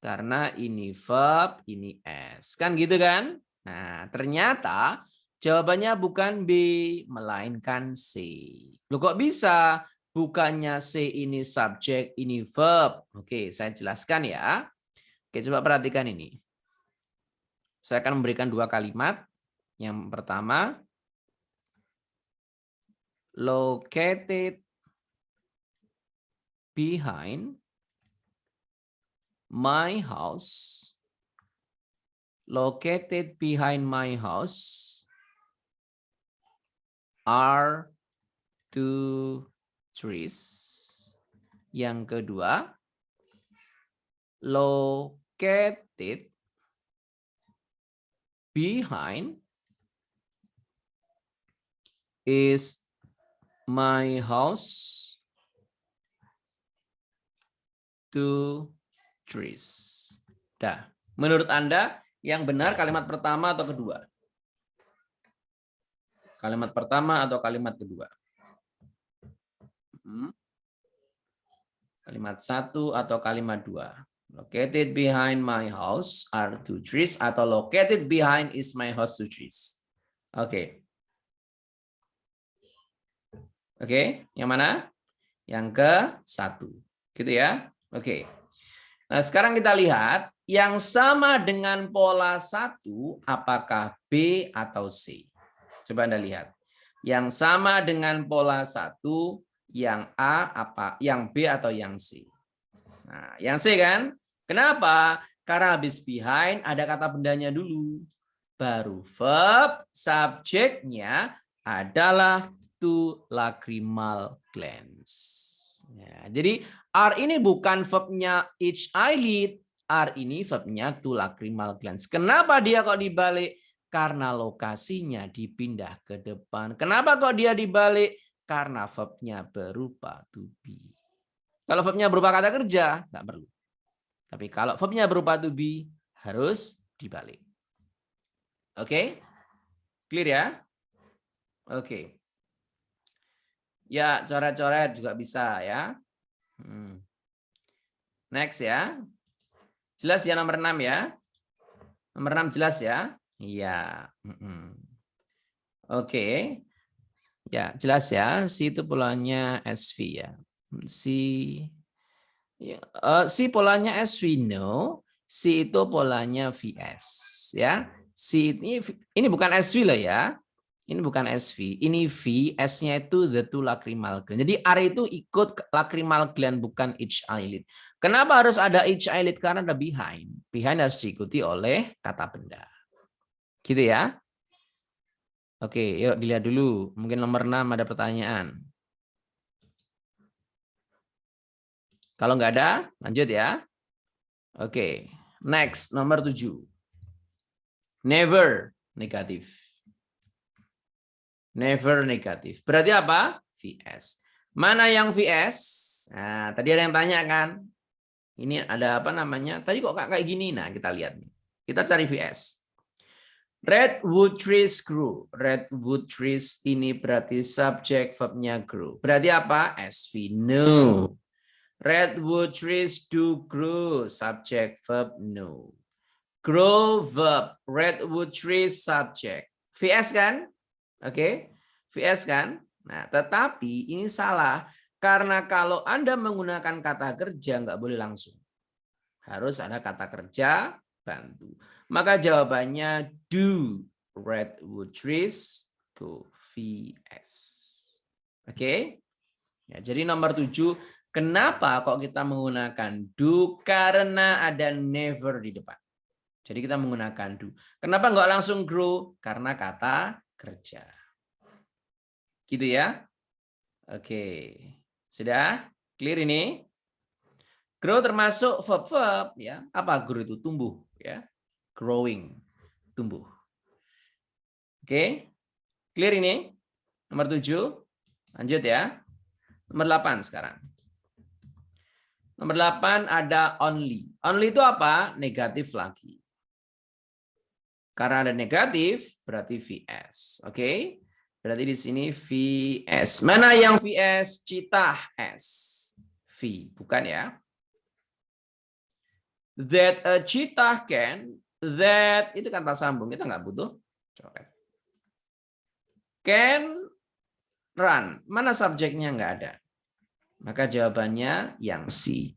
karena ini verb, ini S. Kan gitu kan? Nah, ternyata jawabannya bukan B, melainkan C. Loh kok bisa? Bukannya C ini subjek, ini verb. Oke, saya jelaskan ya. Oke, coba perhatikan ini. Saya akan memberikan 2 kalimat. Yang pertama, located behind my house. Located behind my house are 2 trees. Yang kedua, located behind is my house 2 trees. Dah. Menurut Anda yang benar kalimat pertama atau kedua? Kalimat pertama atau kalimat kedua? Kalimat 1 atau kalimat 2? Located behind my house are 2 trees atau located behind is my house 2 trees? Oke. Oke, yang mana? Yang ke-1. Gitu ya. Oke. Nah, sekarang kita lihat yang sama dengan pola 1 apakah B atau C? Coba Anda lihat. Yang sama dengan pola 1 yang A apa? Yang B atau yang C? Nah, yang C kan? Kenapa? Karena habis behind ada kata bendanya dulu. Baru verb, subjeknya adalah to lacrimal glands. Ya, jadi R ini bukan verbnya each eyelid, R ini verbnya to lacrimal glands. Kenapa dia kok dibalik? Karena lokasinya dipindah ke depan. Kenapa kok dia dibalik? Karena verbnya berupa to be. Kalau verbnya berupa kata kerja, nggak perlu. Tapi kalau verbnya berupa to be, harus dibalik. Oke? Clear ya? Oke. Ya, coret-coret juga bisa ya. Next ya. Jelas ya nomor 6 ya? Nomor 6 jelas ya? Iya. Oke. Ya, jelas ya. C itu polanya SV ya. C polanya SV no. C itu polanya VS ya. C ini bukan SV loh ya. Ini bukan SV, ini V, S-nya itu the two lacrimal gland. Jadi R itu ikut lacrimal gland, bukan each eyelid. Kenapa harus ada each eyelid? Karena ada behind. Behind harus diikuti oleh kata benda. Gitu ya. Oke, yuk dilihat dulu. Mungkin nomor 6 ada pertanyaan. Kalau nggak ada, lanjut ya. Oke, next, nomor 7. Never, negatif. Never negatif. Berarti apa? VS. Mana yang VS? Nah, tadi ada yang tanya kan. Ini ada apa namanya? Tadi kok kayak gini? Nah, kita lihat nih. Kita cari VS. Redwood trees grew. Redwood trees ini berarti subjek verbnya grew. Berarti apa? SV. No. Redwood trees do grow. Subjek verb no. Grow verb. Redwood trees subjek. VS kan? Oke, VS kan? Nah, tetapi ini salah karena kalau Anda menggunakan kata kerja nggak boleh langsung. Harus ada kata kerja bantu. Maka jawabannya do redwood trees go VS. Oke? Ya, jadi nomor 7, kenapa kok kita menggunakan do? Karena ada never di depan. Jadi kita menggunakan do. Kenapa nggak langsung grow? Karena kata kerja. Gitu ya. Oke. Sudah clear ini? Grow termasuk verb-verb ya. Apa grow itu? Tumbuh ya. Growing, tumbuh. Oke. Clear ini? Nomor 7. Lanjut ya. Nomor 8 sekarang. Nomor 8 ada only. Only itu apa? Negatif lagi. Karena ada negatif, berarti VS. Oke? Berarti di sini VS. Mana yang VS? Citah S. V, bukan ya? That a cheetah can, that itu kata sambung, kita nggak butuh coret. Can run, mana subjeknya nggak ada. Maka jawabannya yang C.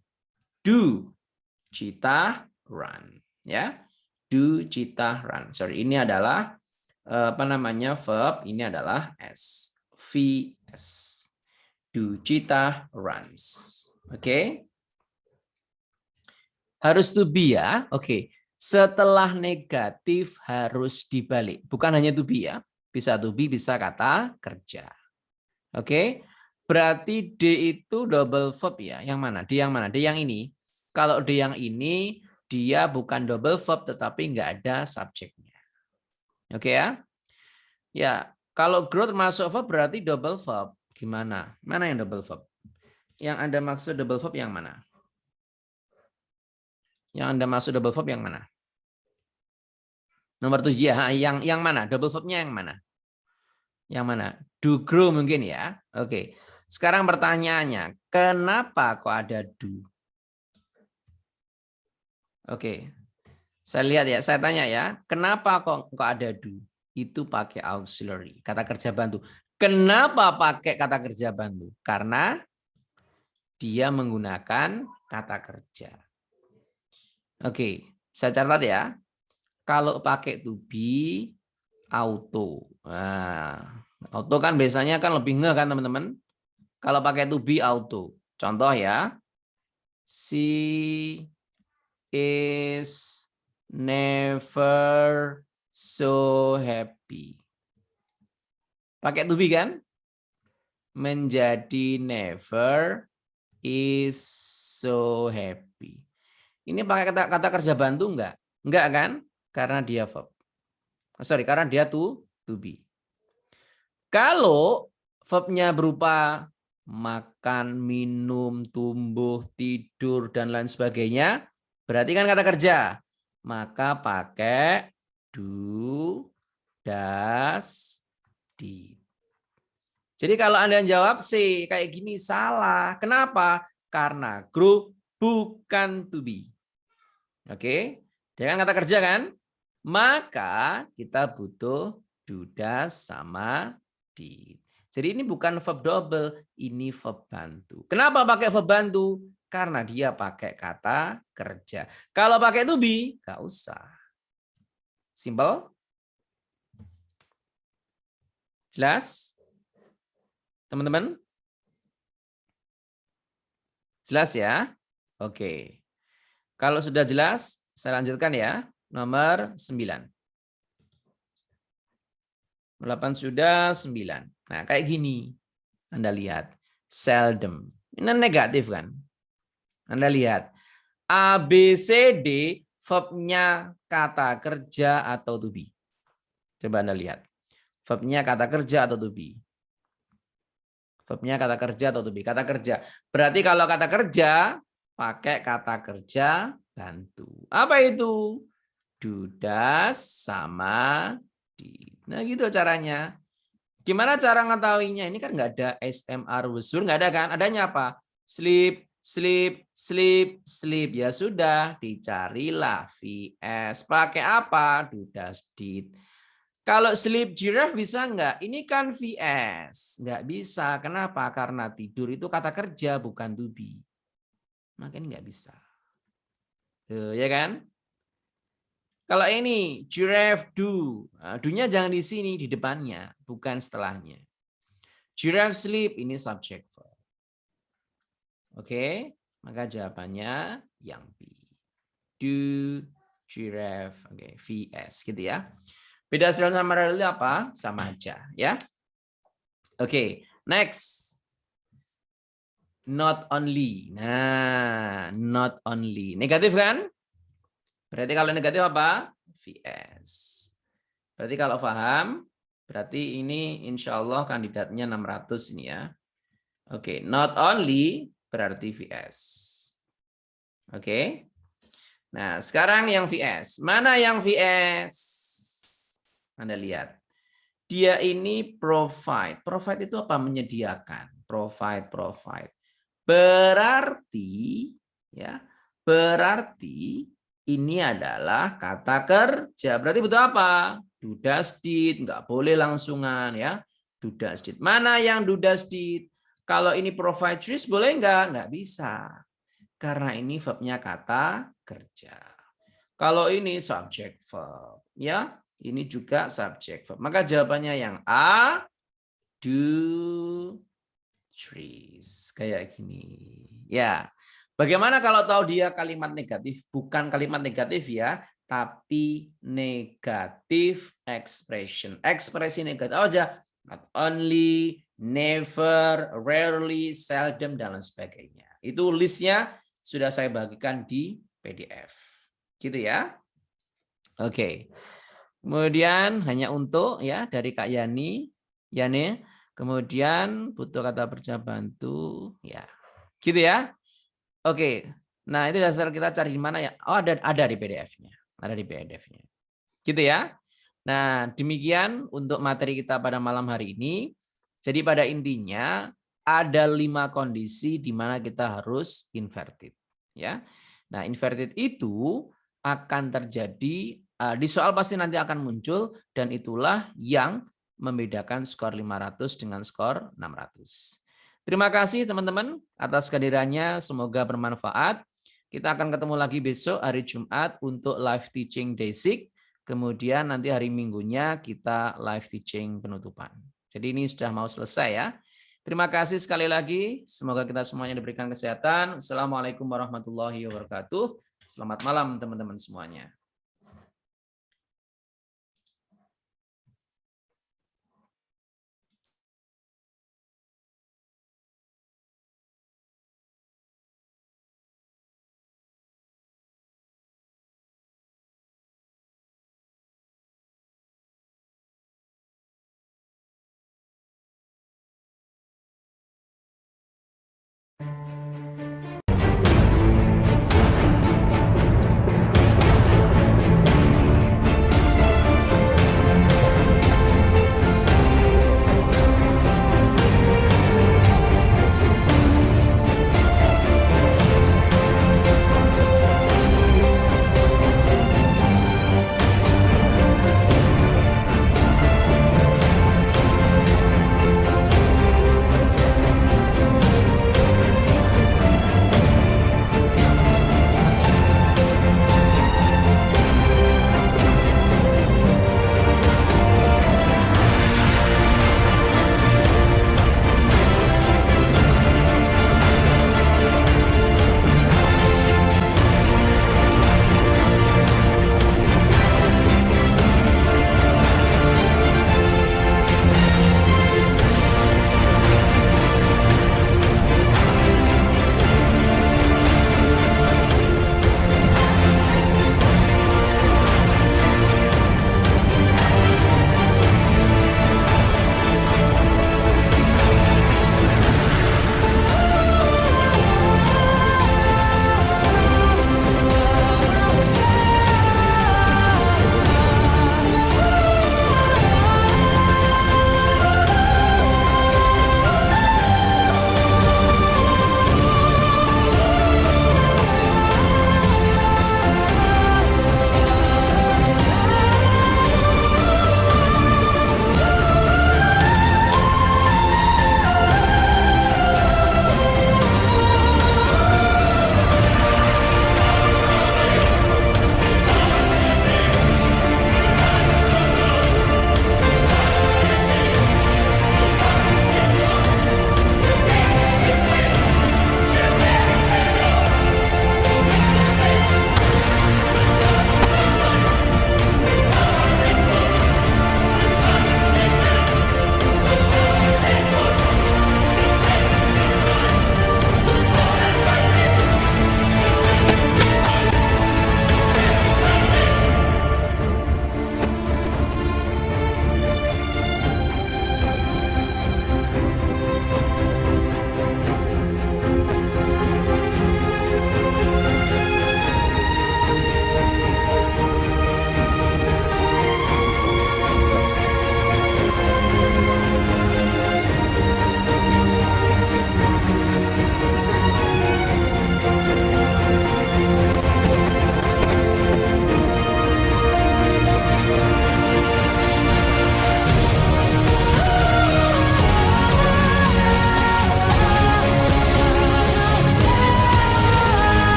Do cheetah run, ya. Do cheetah run. Sorry, ini adalah apa namanya verb, ini adalah S. VS. Do cheetah runs. Oke. Harus to be ya. Oke. Setelah negatif harus dibalik. Bukan hanya to be ya. Bisa to be, bisa kata kerja. Oke. Berarti D itu double verb ya. Yang mana? D yang mana? D yang ini. Kalau D yang ini dia bukan double verb tetapi nggak ada subjeknya. Oke ya. Ya, kalau grow termasuk verb berarti double verb. Gimana? Mana yang double verb? Yang Anda maksud double verb yang mana? Yang Anda maksud double verb yang mana? Nomor 7 ya, yang mana? Double verb-nya yang mana? Yang mana? Do grow mungkin ya. Oke. Sekarang pertanyaannya, kenapa kok ada do? Oke. Saya lihat ya, saya tanya ya, kenapa kok ada do? Itu pakai auxiliary, kata kerja bantu. Kenapa pakai kata kerja bantu? Karena dia menggunakan kata kerja. Oke, saya catat ya. Kalau pakai to be, auto. Nah, auto kan biasanya kan lebih nge kan teman-teman. Kalau pakai to be, auto. Contoh ya. She is never so happy. Pakai to be kan? Menjadi never is so happy. Ini pakai kata kerja bantu enggak? Enggak kan? Karena dia verb. Sorry, karena dia to be. Kalau verbnya berupa makan, minum, tumbuh, tidur, dan lain sebagainya, berarti kan kata kerja. Maka pakai do, does, did. Jadi kalau Anda jawab C, kayak gini salah. Kenapa? Karena grow bukan to be. Oke, dia kan kata kerja kan? Maka kita butuh do, does, sama did. Jadi ini bukan verb double, ini verb bantu. Kenapa pakai verb bantu? Karena dia pakai kata kerja. Kalau pakai to be, nggak usah. Simple? Jelas? Teman-teman? Jelas ya? Oke. Kalau sudah jelas, saya lanjutkan ya. Nomor 9. 8 sudah, 9. Nah, kayak gini. Anda lihat. Seldom. Ini negatif kan? Anda lihat. A, B, C, D, verb-nya kata kerja atau to be. Coba Anda lihat. Verb-nya kata kerja atau to be. Verb-nya kata kerja atau to be. Kata kerja. Berarti kalau kata kerja, pakai kata kerja bantu. Apa itu? Do, does, sama did. Nah gitu caranya. Gimana cara ngetahuinya? Ini kan nggak ada SMR busur, nggak ada kan? Adanya apa? Sleep, sleep, sleep, sleep. Ya sudah, dicarilah VS. Pakai apa? Do, does, did. Kalau sleep giraffe bisa nggak? Ini kan VS. Nggak bisa. Kenapa? Karena tidur itu kata kerja, bukan to be. Makanya nggak bisa. Tuh, ya kan? Kalau ini giraffe do, do-nya jangan di sini, di depannya, bukan setelahnya. Giraffe sleep ini subject verb. Oke, maka jawabannya yang B. Do giraffe, oke, VS gitu ya. Beda sel sama rarely apa? Sama aja ya. Oke, next. Not only. Nah, not only. Negatif kan? Berarti kalau negatif apa? VS. Berarti kalau paham, berarti ini insya Allah kandidatnya 600 ini ya. Oke, not only berarti VS. Oke. Nah, sekarang yang VS. Mana yang VS? Anda lihat. Dia ini provide. Provide itu apa? Menyediakan. Provide. Berarti ya, berarti ini adalah kata kerja. Berarti betul apa? Do does did, nggak boleh langsungan ya. Do does did. Mana yang do does did? Kalau ini provide choice boleh nggak? Nggak bisa. Karena ini verbnya kata kerja. Kalau ini subject verb, ya, ini juga subject verb. Maka jawabannya yang A, do trees, kayak gini. Ya, bagaimana kalau tahu dia kalimat negatif? Bukan kalimat negatif ya, tapi negatif expression. Ekspresi negatif aja, not only, never, rarely, seldom, dan lain sebagainya. Itu listnya sudah saya bagikan di PDF. Gitu ya. Oke. Kemudian hanya untuk ya dari Kak Yani. Kemudian butuh kata kerja bantu ya. Gitu ya. Oke. Nah, itu dasar kita cari di mana ya? Oh, ada di PDF-nya. Ada di PDF-nya. Gitu ya. Nah, demikian untuk materi kita pada malam hari ini. Jadi pada intinya ada 5 kondisi di mana kita harus inverted, ya. Nah, inverted itu akan terjadi di soal pasti nanti akan muncul dan itulah yang membedakan skor 500 dengan skor 600. Terima kasih teman-teman atas kehadirannya, semoga bermanfaat. Kita akan ketemu lagi besok hari Jumat untuk live teaching basic. Kemudian nanti hari Minggunya kita live teaching penutupan. Jadi ini sudah mau selesai ya. Terima kasih sekali lagi. Semoga kita semuanya diberikan kesehatan. Assalamualaikum warahmatullahi wabarakatuh. Selamat malam teman-teman semuanya.